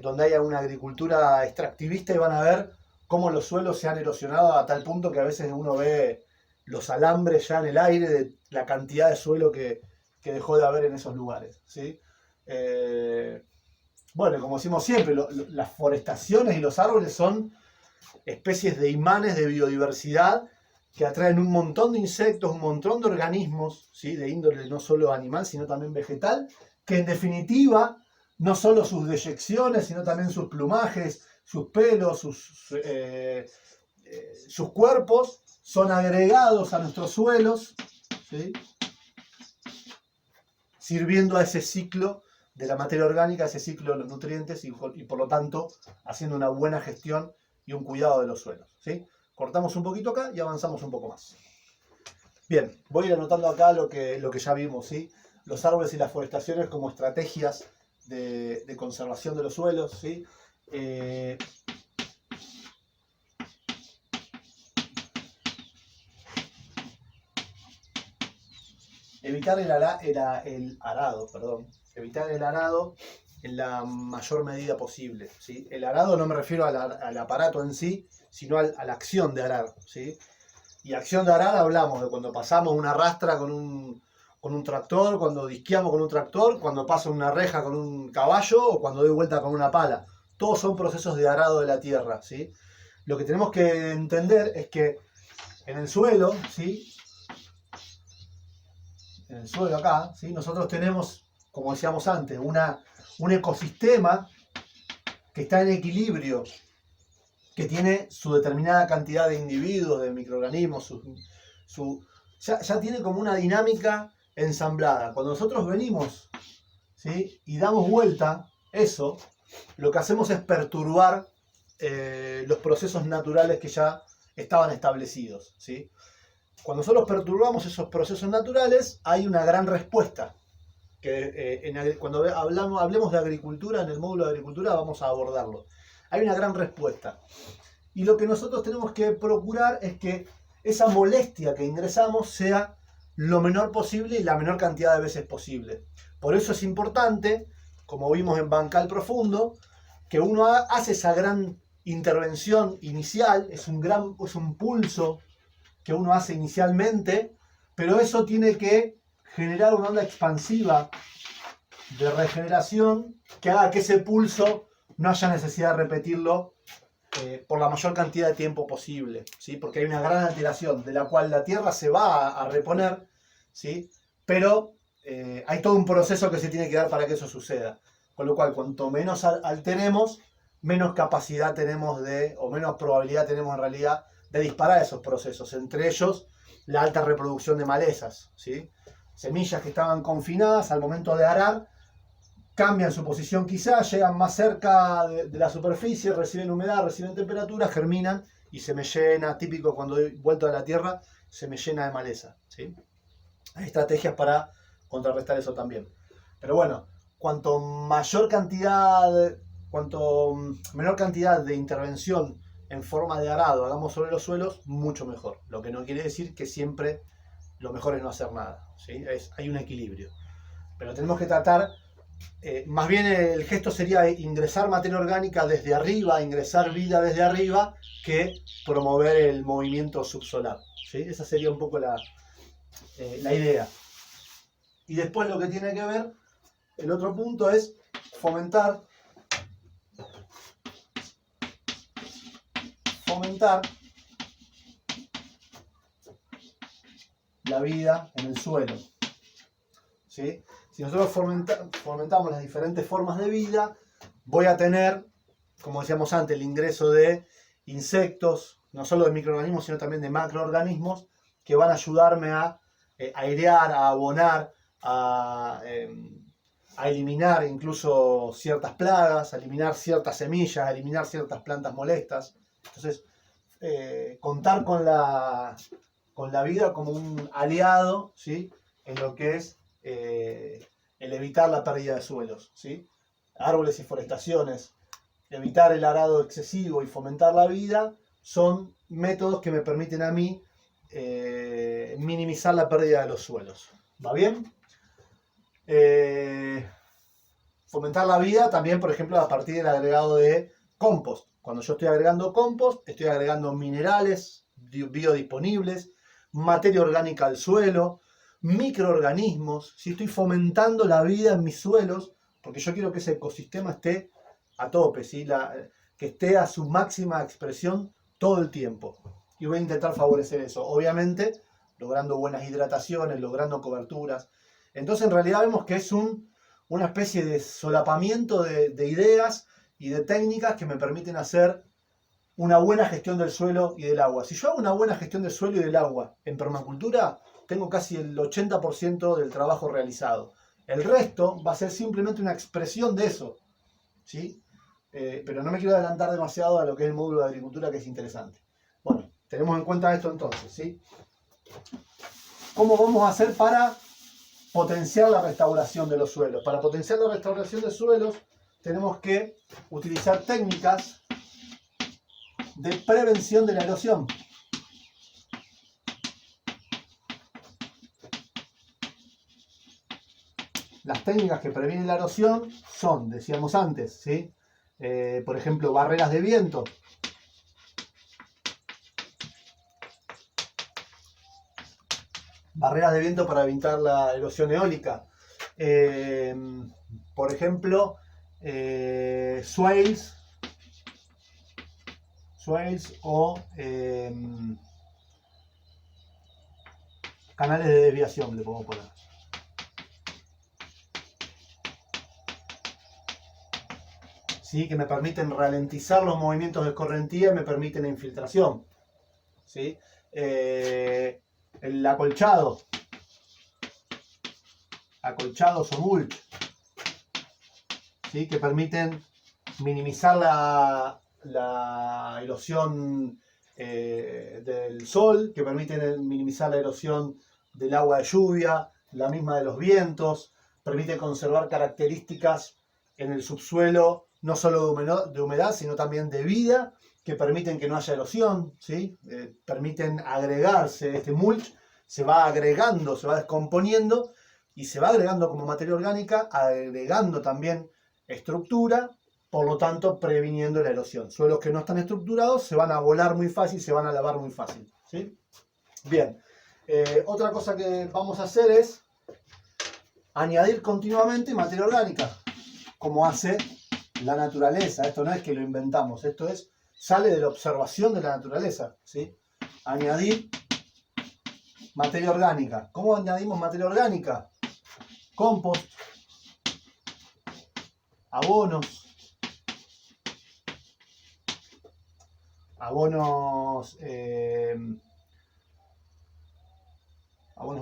donde haya una agricultura extractivista y van a ver cómo los suelos se han erosionado a tal punto que a veces uno ve los alambres ya en el aire de la cantidad de suelo que dejó de haber en esos lugares, ¿sí? Bueno, como decimos siempre, las forestaciones y los árboles son especies de imanes de biodiversidad que atraen un montón de insectos, un montón de organismos, ¿sí?, de índole no solo animal, sino también vegetal, que en definitiva, no solo sus deyecciones, sino también sus plumajes, sus pelos, sus cuerpos, son agregados a nuestros suelos, ¿sí?, sirviendo a ese ciclo de la materia orgánica, ese ciclo de los nutrientes y por lo tanto haciendo una buena gestión y un cuidado de los suelos, ¿sí? Cortamos un poquito acá y avanzamos un poco más. Bien, voy a ir anotando acá lo que ya vimos, ¿sí? Los árboles y las forestaciones como estrategias de conservación de los suelos, ¿sí? Evitar el arado, evitar el arado en la mayor medida posible, ¿sí? El arado no me refiero al aparato en sí, sino a la acción de arar, ¿sí? Y acción de arar hablamos de cuando pasamos una rastra con un tractor, cuando disqueamos con un tractor, cuando paso una reja con un caballo o cuando doy vuelta con una pala. Todos son procesos de arado de la tierra, ¿sí? Lo que tenemos que entender es que en el suelo, ¿sí?, en el suelo acá, ¿sí?, nosotros tenemos, como decíamos antes, un ecosistema que está en equilibrio, que tiene su determinada cantidad de individuos, de microorganismos, ya tiene como una dinámica ensamblada. Cuando nosotros venimos, ¿sí?, y damos vuelta, eso, lo que hacemos es perturbar los procesos naturales que ya estaban establecidos, ¿sí? Cuando nosotros perturbamos esos procesos naturales, hay una gran respuesta. Cuando hablemos de agricultura, en el módulo de agricultura vamos a abordarlo. Hay una gran respuesta. Y lo que nosotros tenemos que procurar es que esa molestia que ingresamos sea lo menor posible y la menor cantidad de veces posible. Por eso es importante, como vimos en Bancal Profundo, que uno hace esa gran intervención inicial, es un pulso que uno hace inicialmente, pero eso tiene que generar una onda expansiva de regeneración que haga que ese pulso no haya necesidad de repetirlo por la mayor cantidad de tiempo posible, ¿sí? Porque hay una gran alteración de la cual la Tierra se va a reponer, ¿sí? Pero hay todo un proceso que se tiene que dar para que eso suceda. Con lo cual, cuanto menos alteremos, menos capacidad tenemos o menos probabilidad tenemos en realidad de disparar esos procesos. Entre ellos, la alta reproducción de malezas, ¿sí? Semillas que estaban confinadas al momento de arar, cambian su posición quizás, llegan más cerca de la superficie, reciben humedad, reciben temperatura, germinan y se me llena, típico cuando he vuelto a la tierra, se me llena de maleza, ¿sí? Hay estrategias para contrarrestar eso también. Pero bueno, cuanto menor cantidad de intervención en forma de arado hagamos sobre los suelos, mucho mejor. Lo que no quiere decir que siempre lo mejor es no hacer nada, ¿sí? Hay un equilibrio. Pero tenemos que tratar, más bien el gesto sería ingresar materia orgánica desde arriba, ingresar vida desde arriba, que promover el movimiento subsolar, ¿sí? Esa sería un poco la idea. Y después lo que tiene que ver, el otro punto es fomentar la vida en el suelo, ¿sí? Si nosotros fomentamos las diferentes formas de vida, voy a tener, como decíamos antes, el ingreso de insectos, no solo de microorganismos, sino también de macroorganismos, que van a ayudarme a airear, a abonar, a eliminar incluso ciertas plagas, a eliminar ciertas semillas, a eliminar ciertas plantas molestas. Entonces, contar con la vida como un aliado, ¿sí? En lo que es el evitar la pérdida de suelos, ¿sí? Árboles y forestaciones, evitar el arado excesivo y fomentar la vida son métodos que me permiten a mí minimizar la pérdida de los suelos. ¿Va bien? Fomentar la vida también, por ejemplo, a partir del agregado de compost. Cuando yo estoy agregando compost, estoy agregando minerales biodisponibles, materia orgánica al suelo, microorganismos, si estoy fomentando la vida en mis suelos, porque yo quiero que ese ecosistema esté a tope, ¿sí? Que esté a su máxima expresión todo el tiempo. Y voy a intentar favorecer eso, obviamente logrando buenas hidrataciones, logrando coberturas. Entonces en realidad vemos que es una especie de solapamiento de ideas y de técnicas que me permiten hacer una buena gestión del suelo y del agua. Si yo hago una buena gestión del suelo y del agua en permacultura, tengo casi el 80% del trabajo realizado. El resto va a ser simplemente una expresión de eso, ¿sí? Pero no me quiero adelantar demasiado a lo que es el módulo de agricultura, que es interesante. Bueno, tenemos en cuenta esto entonces, ¿sí? ¿Cómo vamos a hacer para potenciar la restauración de los suelos? Para potenciar la restauración de suelos tenemos que utilizar técnicas de prevención de la erosión. Las técnicas que previenen la erosión son, decíamos antes, ¿sí? Por ejemplo, barreras de viento. Barreras de viento para evitar la erosión eólica. Por ejemplo, swales o canales de desviación, le podemos poner. ¿Sí? Que me permiten ralentizar los movimientos de escorrentía y me permiten la infiltración, ¿sí? El acolchados o mulch, ¿sí? Que permiten minimizar la erosión del sol, que permiten minimizar la erosión del agua de lluvia, la misma de los vientos, permiten conservar características en el subsuelo, no solo de humedad, sino también de vida, que permiten que no haya erosión, ¿sí? Permiten agregarse, este mulch se va agregando, se va descomponiendo y se va agregando como materia orgánica, agregando también estructura, por lo tanto previniendo la erosión. Suelos que no están estructurados se van a volar muy fácil, se van a lavar muy fácil, ¿sí? Bien, otra cosa que vamos a hacer es añadir continuamente materia orgánica, como hace la naturaleza. Esto no es que lo inventamos, esto sale de la observación de la naturaleza, ¿sí? Añadir materia orgánica. ¿Cómo añadimos materia orgánica? Compost, abonos, abonos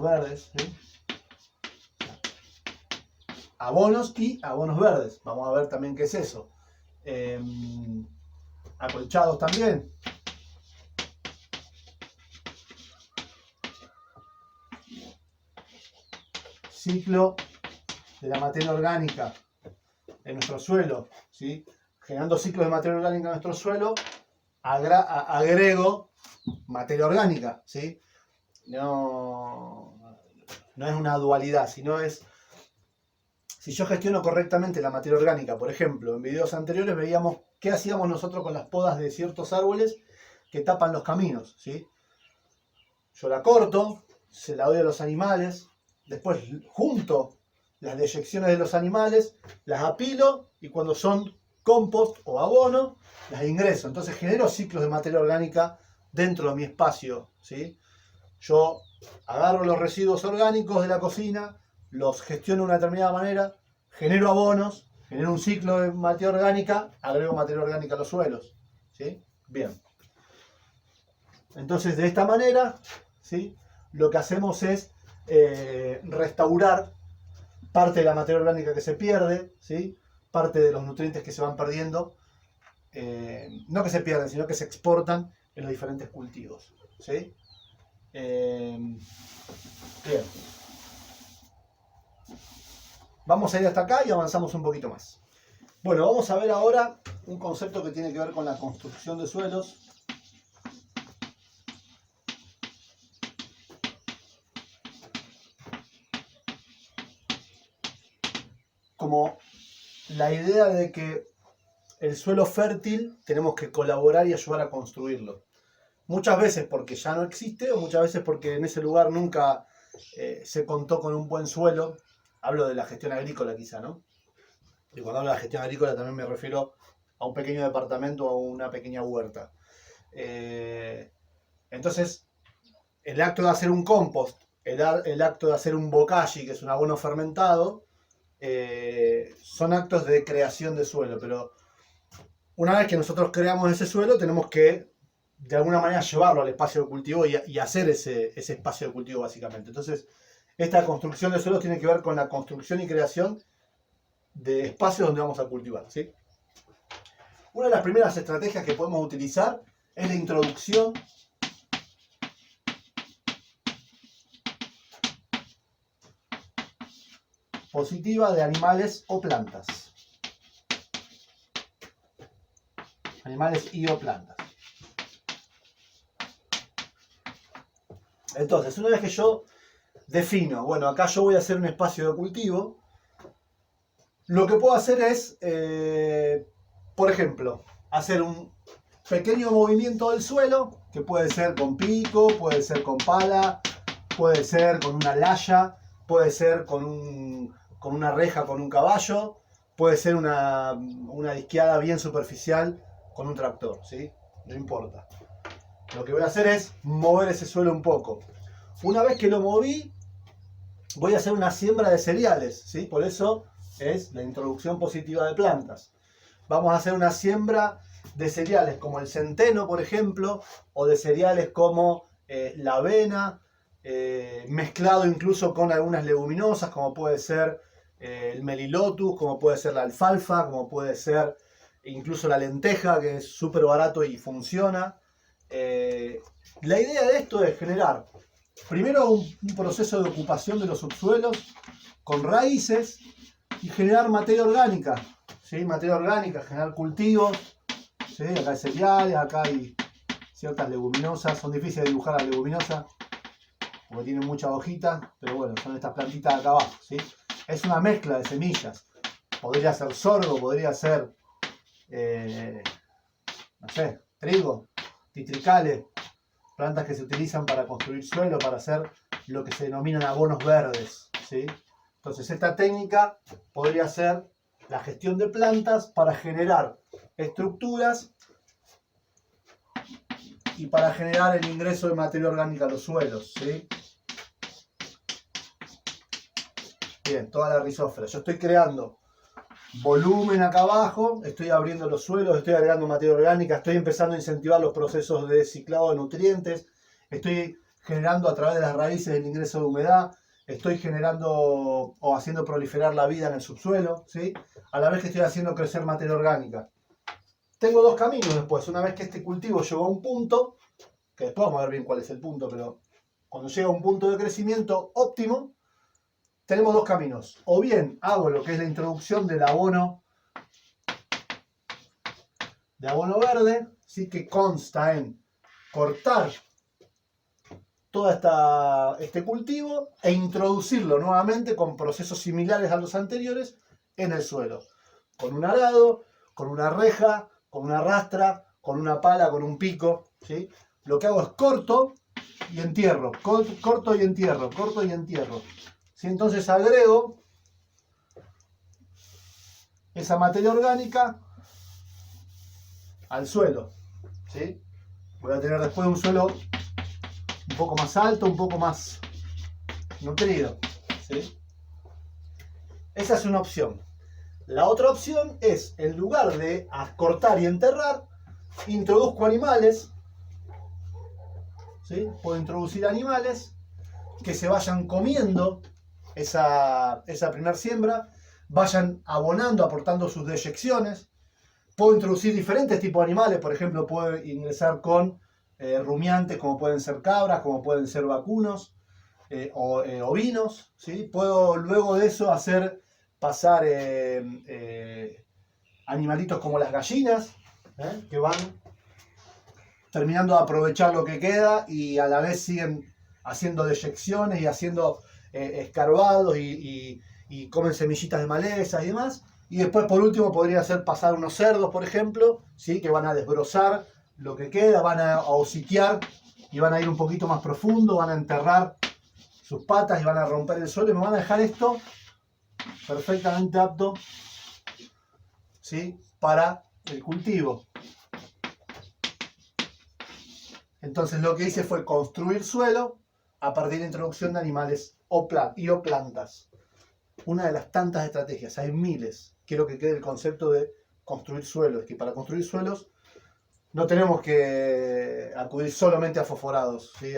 verdes, ¿sí? Abonos y abonos verdes. Vamos a ver también qué es eso. Acolchados también. Ciclo de la materia orgánica en nuestro suelo, ¿sí? Generando ciclos de materia orgánica en nuestro suelo, agrego materia orgánica, ¿sí? No es una dualidad, sino es, si yo gestiono correctamente la materia orgánica, por ejemplo, en videos anteriores veíamos qué hacíamos nosotros con las podas de ciertos árboles que tapan los caminos, ¿sí? Yo la corto, se la doy a los animales, después junto las deyecciones de los animales, las apilo y cuando son compost o abono, las ingreso. Entonces genero ciclos de materia orgánica dentro de mi espacio, ¿sí? Yo agarro los residuos orgánicos de la cocina, los gestiono de una determinada manera, genero abonos, genero un ciclo de materia orgánica, agrego materia orgánica a los suelos, ¿sí? Bien. Entonces, de esta manera, ¿sí? Lo que hacemos es restaurar parte de la materia orgánica que se pierde, ¿sí? Parte de los nutrientes que se van perdiendo, no que se pierden, sino que se exportan en los diferentes cultivos, ¿sí? Bien. Vamos a ir hasta acá y avanzamos un poquito más. Bueno, vamos a ver ahora un concepto que tiene que ver con la construcción de suelos. Como la idea de que el suelo fértil tenemos que colaborar y ayudar a construirlo. Muchas veces porque ya no existe o muchas veces porque en ese lugar nunca se contó con un buen suelo. Hablo de la gestión agrícola quizá, ¿no? Y cuando hablo de la gestión agrícola también me refiero a un pequeño departamento o a una pequeña huerta. Entonces, el acto de hacer un compost, el acto de hacer un bokashi, que es un abono fermentado, son actos de creación de suelo, pero una vez que nosotros creamos ese suelo tenemos que de alguna manera llevarlo al espacio de cultivo y hacer ese espacio de cultivo básicamente. Entonces, esta construcción de suelos tiene que ver con la construcción y creación de espacios donde vamos a cultivar, ¿sí? Una de las primeras estrategias que podemos utilizar es la introducción positiva de animales o plantas. Animales y o plantas. Entonces, una vez que yo defino, bueno, acá yo voy a hacer un espacio de cultivo, lo que puedo hacer es, por ejemplo, hacer un pequeño movimiento del suelo, que puede ser con pico, puede ser con pala, puede ser con una laya, puede ser con una reja, con un caballo, puede ser una disqueada bien superficial con un tractor, ¿sí? No importa. Lo que voy a hacer es mover ese suelo un poco. Una vez que lo moví, voy a hacer una siembra de cereales, ¿sí? Por eso es la introducción positiva de plantas. Vamos a hacer una siembra de cereales como el centeno, por ejemplo, o de cereales como la avena, mezclado incluso con algunas leguminosas, como puede ser el melilotus, como puede ser la alfalfa, como puede ser incluso la lenteja, que es súper barato y funciona. La idea de esto es generar primero un proceso de ocupación de los subsuelos con raíces y generar materia orgánica, ¿sí? Materia orgánica, generar cultivos, ¿sí? Acá hay cereales, acá hay ciertas leguminosas, son difíciles de dibujar las leguminosas porque tienen mucha hojita, pero bueno, son estas plantitas de acá abajo, ¿sí? Es una mezcla de semillas, podría ser sorgo, podría ser, no sé, trigo, titricales, plantas que se utilizan para construir suelo, para hacer lo que se denominan abonos verdes, ¿sí? Entonces esta técnica podría ser la gestión de plantas para generar estructuras y para generar el ingreso de materia orgánica a los suelos, ¿sí? Bien, toda la rizósfera. Yo estoy creando volumen acá abajo, estoy abriendo los suelos, estoy agregando materia orgánica, estoy empezando a incentivar los procesos de ciclado de nutrientes, estoy generando a través de las raíces el ingreso de humedad, estoy generando o haciendo proliferar la vida en el subsuelo, ¿sí? A la vez que estoy haciendo crecer materia orgánica. Tengo dos caminos después. Una vez que este cultivo llegó a un punto, que después vamos a ver bien cuál es el punto, pero cuando llega a un punto de crecimiento óptimo, tenemos dos caminos. O bien hago lo que es la introducción del abono verde, ¿sí? Que consta en cortar todo este cultivo e introducirlo nuevamente con procesos similares a los anteriores en el suelo. Con un arado, con una reja, con una rastra, con una pala, con un pico, ¿sí? Lo que hago es corto y entierro, corto y entierro, corto y entierro. ¿Sí? Entonces agrego esa materia orgánica al suelo, ¿sí? Voy a tener después un suelo un poco más alto, un poco más nutrido, ¿sí? Esa es una opción. La otra opción es, en lugar de cortar y enterrar, introduzco animales, ¿sí? Puedo introducir animales que se vayan comiendo esa primera siembra, vayan abonando, aportando sus deyecciones. Puedo introducir diferentes tipos de animales, por ejemplo, puedo ingresar con rumiantes, como pueden ser cabras, como pueden ser vacunos o ovinos, ¿sí? Puedo luego de eso hacer pasar animalitos como las gallinas, que van terminando de aprovechar lo que queda y a la vez siguen haciendo deyecciones y haciendo escarbados y comen semillitas de malezas y demás. Y después, por último, podría ser pasar unos cerdos, por ejemplo, ¿sí? Que van a desbrozar lo que queda, van a hociquear y van a ir un poquito más profundo, van a enterrar sus patas y van a romper el suelo y me van a dejar esto perfectamente apto, ¿sí? Para el cultivo. Entonces lo que hice fue construir suelo a partir de la introducción de animales o plantas. Una de las tantas estrategias, hay miles. Quiero que quede el concepto de construir suelos, que para construir suelos no tenemos que acudir solamente a fosforados, ¿sí?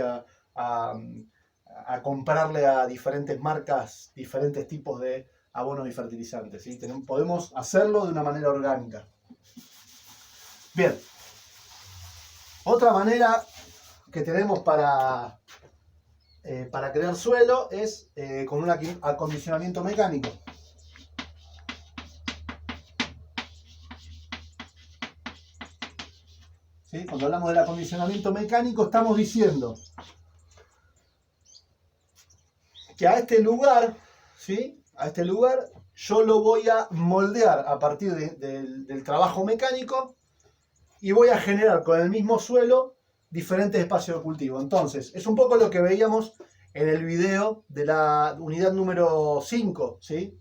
a comprarle a diferentes marcas diferentes tipos de abonos y fertilizantes, ¿sí? Podemos hacerlo de una manera orgánica. Bien, otra manera que tenemos para crear suelo es con un acondicionamiento mecánico. ¿Sí? Cuando hablamos del acondicionamiento mecánico estamos diciendo que a este lugar, ¿sí? A este lugar yo lo voy a moldear a partir del trabajo mecánico y voy a generar con el mismo suelo diferentes espacios de cultivo. Entonces, es un poco lo que veíamos en el video de la unidad número 5, ¿sí?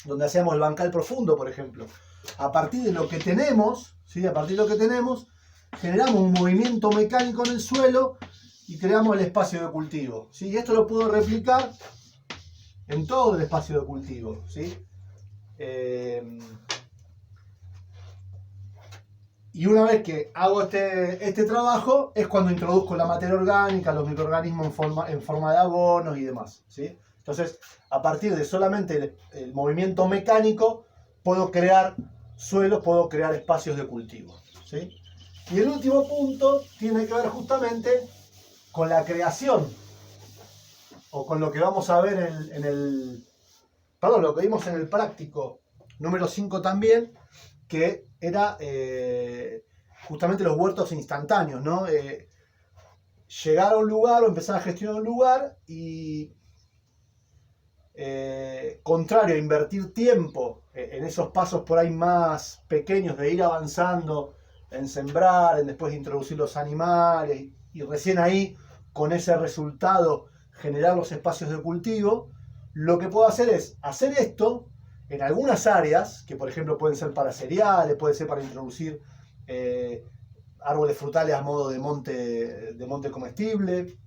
Donde hacíamos el bancal profundo, por ejemplo. A partir de lo que tenemos, ¿sí? A partir de lo que tenemos, generamos un movimiento mecánico en el suelo y creamos el espacio de cultivo, ¿sí? Y esto lo puedo replicar en todo el espacio de cultivo, ¿sí? Y una vez que hago este trabajo es cuando introduzco la materia orgánica, los microorganismos en forma de abonos y demás, ¿sí? Entonces, a partir de solamente el movimiento mecánico, puedo crear suelos, puedo crear espacios de cultivo, ¿sí? Y el último punto tiene que ver justamente con la creación, o con lo que vamos a ver lo que vimos en el práctico número 5 también, que era justamente los huertos instantáneos, ¿no? Llegar a un lugar o empezar a gestionar un lugar y, contrario a invertir tiempo en esos pasos por ahí más pequeños de ir avanzando en sembrar, en después introducir los animales y recién ahí con ese resultado generar los espacios de cultivo, lo que puedo hacer es hacer esto en algunas áreas, que por ejemplo pueden ser para cereales, puede ser para introducir árboles frutales a modo de monte comestible.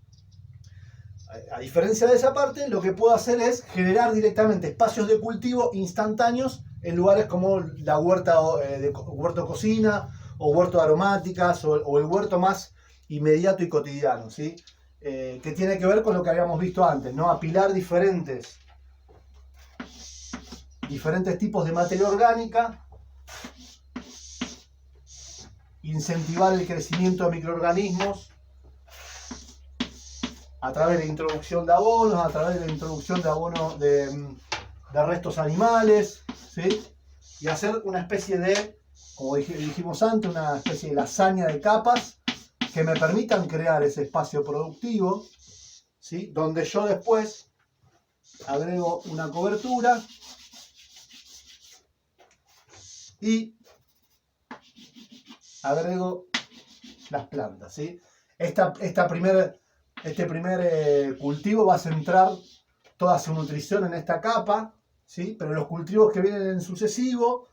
A diferencia de esa parte, lo que puedo hacer es generar directamente espacios de cultivo instantáneos en lugares como la huerta huerto cocina o huerto de aromáticas o el huerto más inmediato y cotidiano, ¿sí? Que tiene que ver con lo que habíamos visto antes, ¿no? Apilar diferentes tipos de materia orgánica, incentivar el crecimiento de microorganismos a través de introducción de abonos, a través de la introducción de abonos de restos animales, ¿sí? Y hacer una especie de, como dijimos antes, una especie de lasaña de capas que me permitan crear ese espacio productivo, ¿sí? Donde yo después agrego una cobertura y agrego las plantas, ¿sí? Este primer cultivo va a centrar toda su nutrición en esta capa, ¿sí? Pero los cultivos que vienen en sucesivo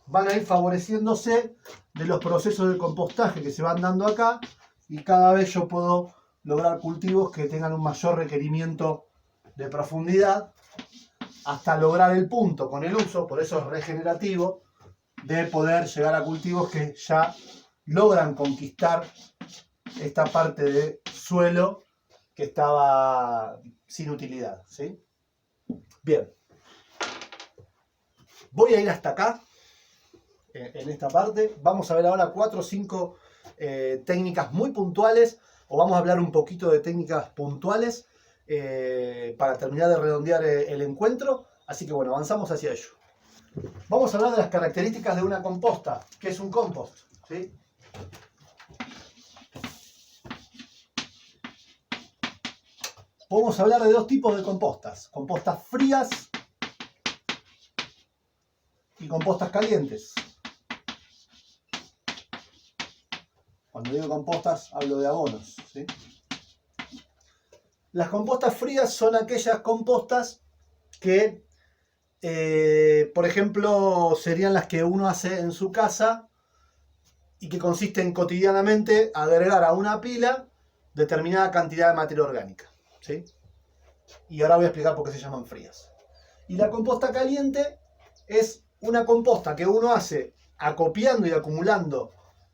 van a ir favoreciéndose de los procesos de compostaje que se van dando acá, y cada vez yo puedo lograr cultivos que tengan un mayor requerimiento de profundidad hasta lograr el punto con el uso, por eso es regenerativo, de poder llegar a cultivos que ya logran conquistar esta parte de suelo que estaba sin utilidad, ¿sí? Bien. Voy a ir hasta acá, en esta parte. Vamos a ver ahora 4 o 5 técnicas muy puntuales, o vamos a hablar un poquito de técnicas puntuales para terminar de redondear el encuentro. Así que bueno, avanzamos hacia ello. Vamos a hablar de las características de una composta. ¿Qué es un compost? ¿Sí? Podemos hablar de 2 tipos de compostas. Compostas frías y compostas calientes. Cuando digo compostas, hablo de abonos, ¿sí? Las compostas frías son aquellas compostas que, por ejemplo, serían las que uno hace en su casa y que consisten cotidianamente agregar a una pila determinada cantidad de materia orgánica, ¿sí? Y ahora voy a explicar por qué se llaman frías. Y la composta caliente es una composta que uno hace acopiando y acumulando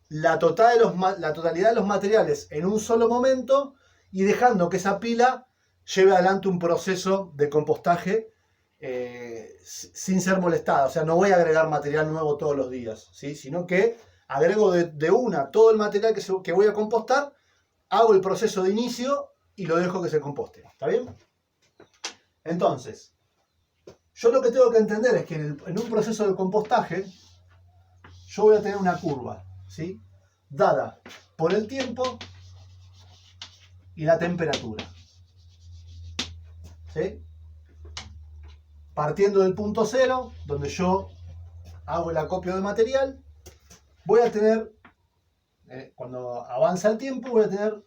la totalidad de los materiales en un solo momento y dejando que esa pila lleve adelante un proceso de compostaje sin ser molestada. O sea, no voy a agregar material nuevo todos los días, ¿sí? Sino que agrego de una todo el material que voy a compostar, hago el proceso de inicio y lo dejo que se composte. ¿Está bien? Entonces, yo lo que tengo que entender es que en un proceso de compostaje yo voy a tener una curva, ¿sí? Dada por el tiempo y la temperatura, ¿sí? Partiendo del punto cero, donde yo hago el acopio de material, voy a tener, cuando avanza el tiempo, voy a tener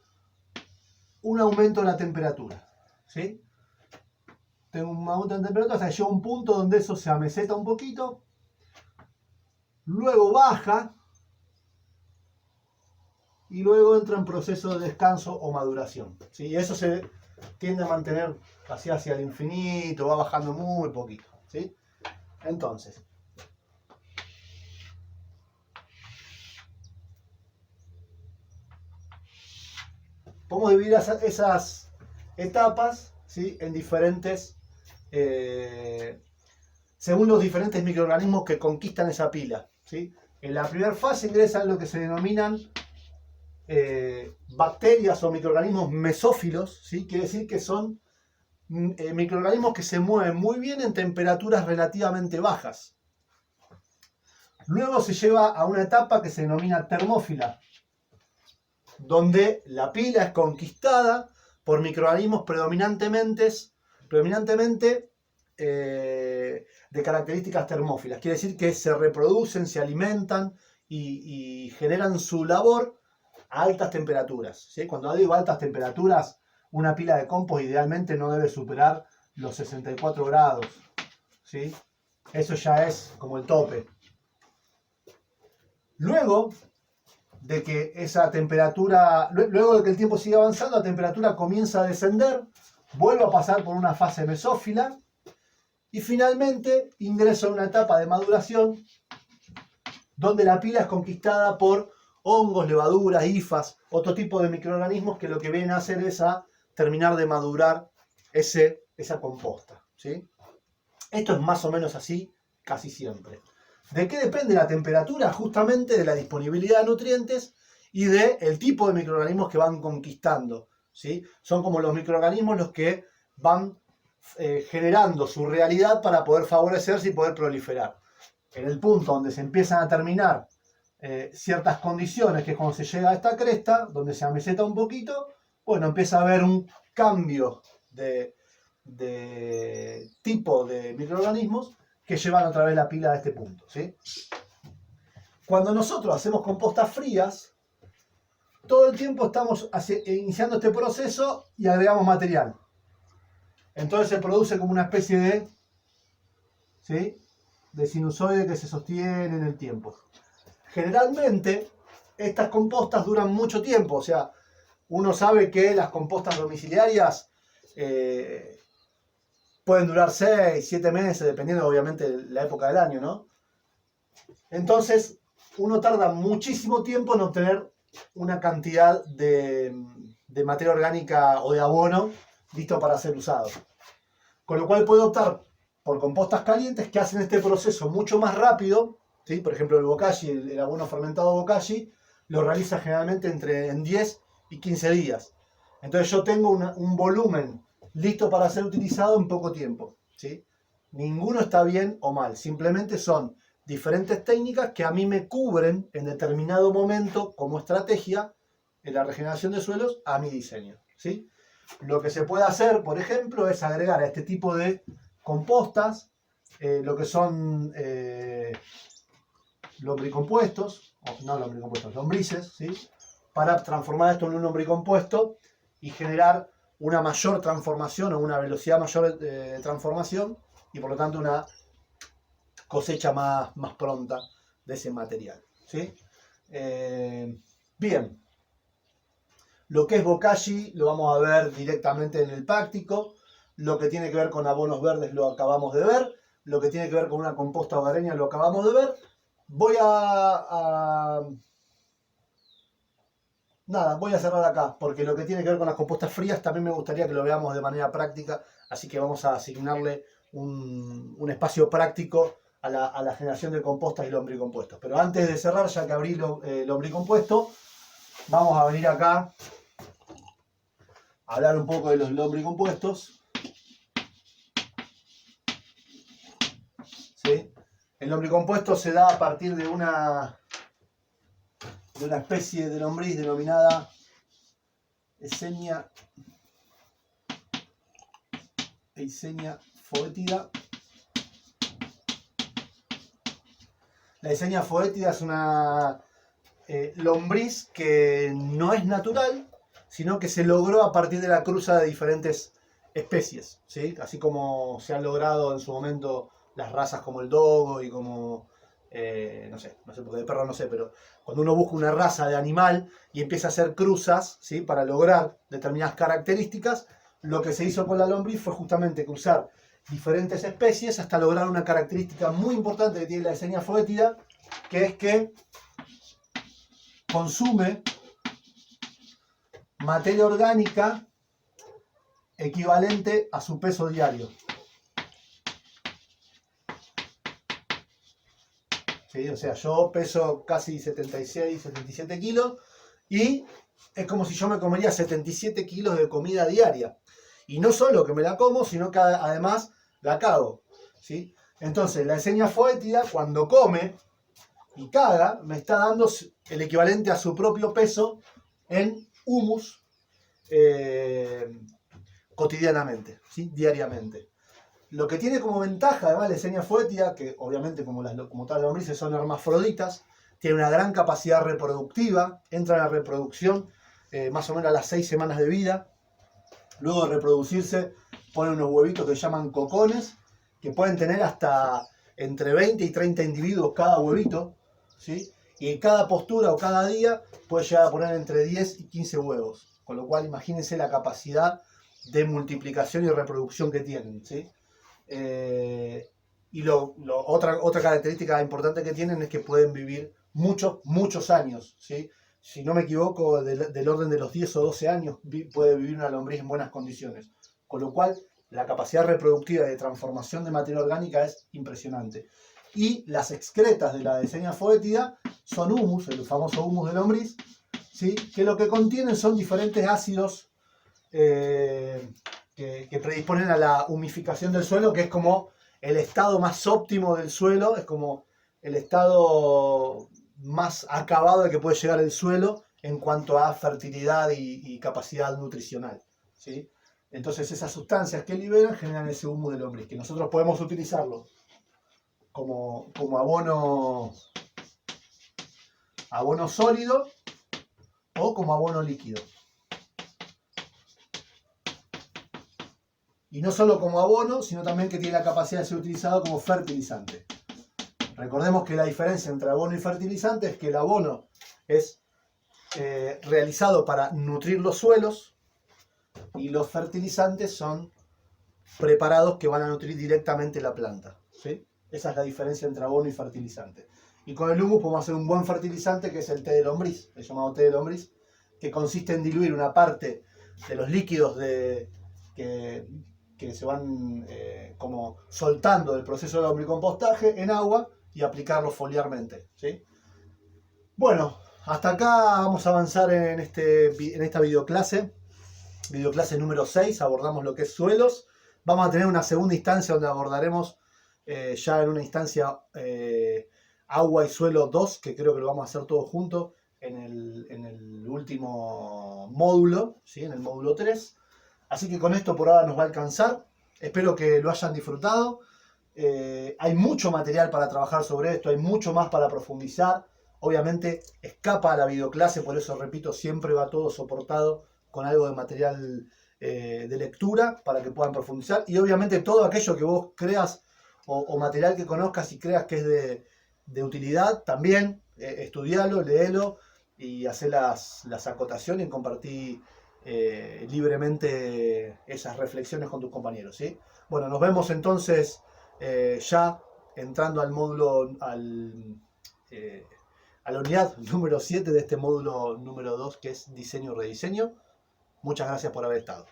un aumento de la temperatura, ¿sí? Tengo un aumento de temperatura hasta que llega un punto donde eso se ameseta un poquito, luego baja y luego entra en proceso de descanso o maduración, ¿sí? Y eso se tiende a mantener casi hacia el infinito, va bajando muy poquito, ¿sí? Entonces, podemos dividir esas etapas, ¿sí? En diferentes, según los diferentes microorganismos que conquistan esa pila, ¿sí? En la primera fase ingresan lo que se denominan bacterias o microorganismos mesófilos, ¿sí? Quiere decir que son microorganismos que se mueven muy bien en temperaturas relativamente bajas. Luego se lleva a una etapa que se denomina termófila, donde la pila es conquistada por microorganismos predominantemente de características termófilas. Quiere decir que se reproducen, se alimentan y generan su labor a altas temperaturas, ¿sí? Cuando digo altas temperaturas, una pila de compost idealmente no debe superar los 64 grados, ¿sí? Eso ya es como el tope. Luego de que esa temperatura, luego de que el tiempo sigue avanzando, la temperatura comienza a descender, vuelve a pasar por una fase mesófila y finalmente ingresa a una etapa de maduración donde la pila es conquistada por hongos, levaduras, hifas, otro tipo de microorganismos que lo que vienen a hacer es a terminar de madurar esa composta, ¿sí? Esto es más o menos así casi siempre. ¿De qué depende la temperatura? Justamente de la disponibilidad de nutrientes y del tipo de microorganismos que van conquistando, ¿sí? Son como los microorganismos los que van generando su realidad para poder favorecerse y poder proliferar. En el punto donde se empiezan a terminar ciertas condiciones, que es cuando se llega a esta cresta, donde se ameseta un poquito, bueno, empieza a haber un cambio de tipo de microorganismos que llevan otra vez la pila a este punto, ¿sí? Cuando nosotros hacemos compostas frías, todo el tiempo estamos iniciando este proceso y agregamos material. Entonces se produce como una especie de, ¿sí?, de sinusoide que se sostiene en el tiempo. Generalmente, estas compostas duran mucho tiempo. O sea, uno sabe que las compostas domiciliarias pueden durar 6, 7 meses, dependiendo obviamente de la época del año, ¿no? Entonces, uno tarda muchísimo tiempo en obtener una cantidad de materia orgánica o de abono listo para ser usado. Con lo cual puede optar por compostas calientes que hacen este proceso mucho más rápido, ¿sí? Por ejemplo, el bokashi, el abono fermentado bokashi, lo realiza generalmente en 10 y 15 días. Entonces yo tengo un volumen listo para ser utilizado en poco tiempo, ¿sí? Ninguno está bien o mal, simplemente son diferentes técnicas que a mí me cubren en determinado momento como estrategia en la regeneración de suelos a mi diseño, ¿sí? Lo que se puede hacer, por ejemplo, es agregar a este tipo de compostas lo que son lombricompuestos, no lombricompuestos, lombrices, ¿sí?, para transformar esto en un lombricompuesto y generar una mayor transformación o una velocidad mayor de transformación y por lo tanto una cosecha más pronta de ese material, ¿sí? Bien. Lo que es bokashi lo vamos a ver directamente en el práctico. Lo que tiene que ver con abonos verdes lo acabamos de ver. Lo que tiene que ver con una composta hogareña lo acabamos de ver. Voy a cerrar acá, porque lo que tiene que ver con las compostas frías también me gustaría que lo veamos de manera práctica, así que vamos a asignarle un espacio práctico a la generación de compostas y lombricompuestos. Pero antes de cerrar, ya que abrí lombricompuesto, vamos a venir acá a hablar un poco de los lombricompuestos. ¿Sí? El lombricompuesto se da a partir de una especie de lombriz denominada Eisenia foetida. La Eisenia foetida es una lombriz que no es natural, sino que se logró a partir de la cruza de diferentes especies, ¿sí? Así como se han logrado en su momento las razas como el dogo y como no sé, porque de perro no sé, pero cuando uno busca una raza de animal y empieza a hacer cruzas, ¿sí?, para lograr determinadas características, lo que se hizo con la lombriz fue justamente cruzar diferentes especies hasta lograr una característica muy importante que tiene la Eisenia foetida, que es que consume materia orgánica equivalente a su peso diario. ¿Sí? O sea, yo peso casi 76, 77 kilos y es como si yo me comería 77 kilos de comida diaria. Y no solo que me la como, sino que además la cago, ¿sí? Entonces, la Eisenia foetida, cuando come y caga, me está dando el equivalente a su propio peso en humus cotidianamente, ¿sí?, diariamente. Lo que tiene como ventaja, además, la Eisenia foetida, que obviamente como todas las lombrices son hermafroditas, tiene una gran capacidad reproductiva, entra en la reproducción más o menos a las 6 semanas de vida. Luego de reproducirse, ponen unos huevitos que se llaman cocones, que pueden tener hasta entre 20 y 30 individuos cada huevito, ¿sí? Y en cada postura o cada día puede llegar a poner entre 10 y 15 huevos. Con lo cual, imagínense la capacidad de multiplicación y reproducción que tienen, ¿sí? Y otra característica importante que tienen es que pueden vivir muchos años, ¿sí? Si no me equivoco, del orden de los 10 o 12 años puede vivir una lombriz en buenas condiciones. Con lo cual, la capacidad reproductiva y de transformación de materia orgánica es impresionante. Y las excretas de la Dessenia foetida son humus, el famoso humus de lombriz, ¿sí? Que lo que contienen son diferentes ácidos que predisponen a la humificación del suelo, que es como el estado más óptimo del suelo, es como el estado más acabado al que puede llegar el suelo en cuanto a fertilidad y capacidad nutricional, ¿sí? Entonces esas sustancias que liberan generan ese humus de lombriz, que nosotros podemos utilizarlo como abono sólido o como abono líquido. Y no solo como abono, sino también que tiene la capacidad de ser utilizado como fertilizante. Recordemos que la diferencia entre abono y fertilizante es que el abono es realizado para nutrir los suelos y los fertilizantes son preparados que van a nutrir directamente la planta, ¿sí? Esa es la diferencia entre abono y fertilizante. Y con el humus podemos hacer un buen fertilizante que es el té de lombriz, el llamado té de lombriz, que consiste en diluir una parte de los líquidos que se van como soltando del proceso de lombricompostaje en agua y aplicarlo foliarmente, ¿sí? Bueno, hasta acá vamos a avanzar en esta videoclase número 6, abordamos lo que es suelos. Vamos a tener una segunda instancia donde abordaremos ya en una instancia agua y suelo 2, que creo que lo vamos a hacer todos juntos en el último módulo, ¿sí? En el módulo 3. Así que con esto por ahora nos va a alcanzar. Espero que lo hayan disfrutado. Hay mucho material para trabajar sobre esto, hay mucho más para profundizar. Obviamente escapa a la videoclase, por eso repito, siempre va todo soportado con algo de material de lectura para que puedan profundizar. Y obviamente todo aquello que vos creas o material que conozcas y creas que es de utilidad, también estudialo, léelo y hacer las acotaciones y compartir libremente esas reflexiones con tus compañeros, ¿sí? Bueno, nos vemos entonces ya entrando al módulo, a la unidad número 7 de este módulo número 2, que es diseño-rediseño. Muchas gracias por haber estado.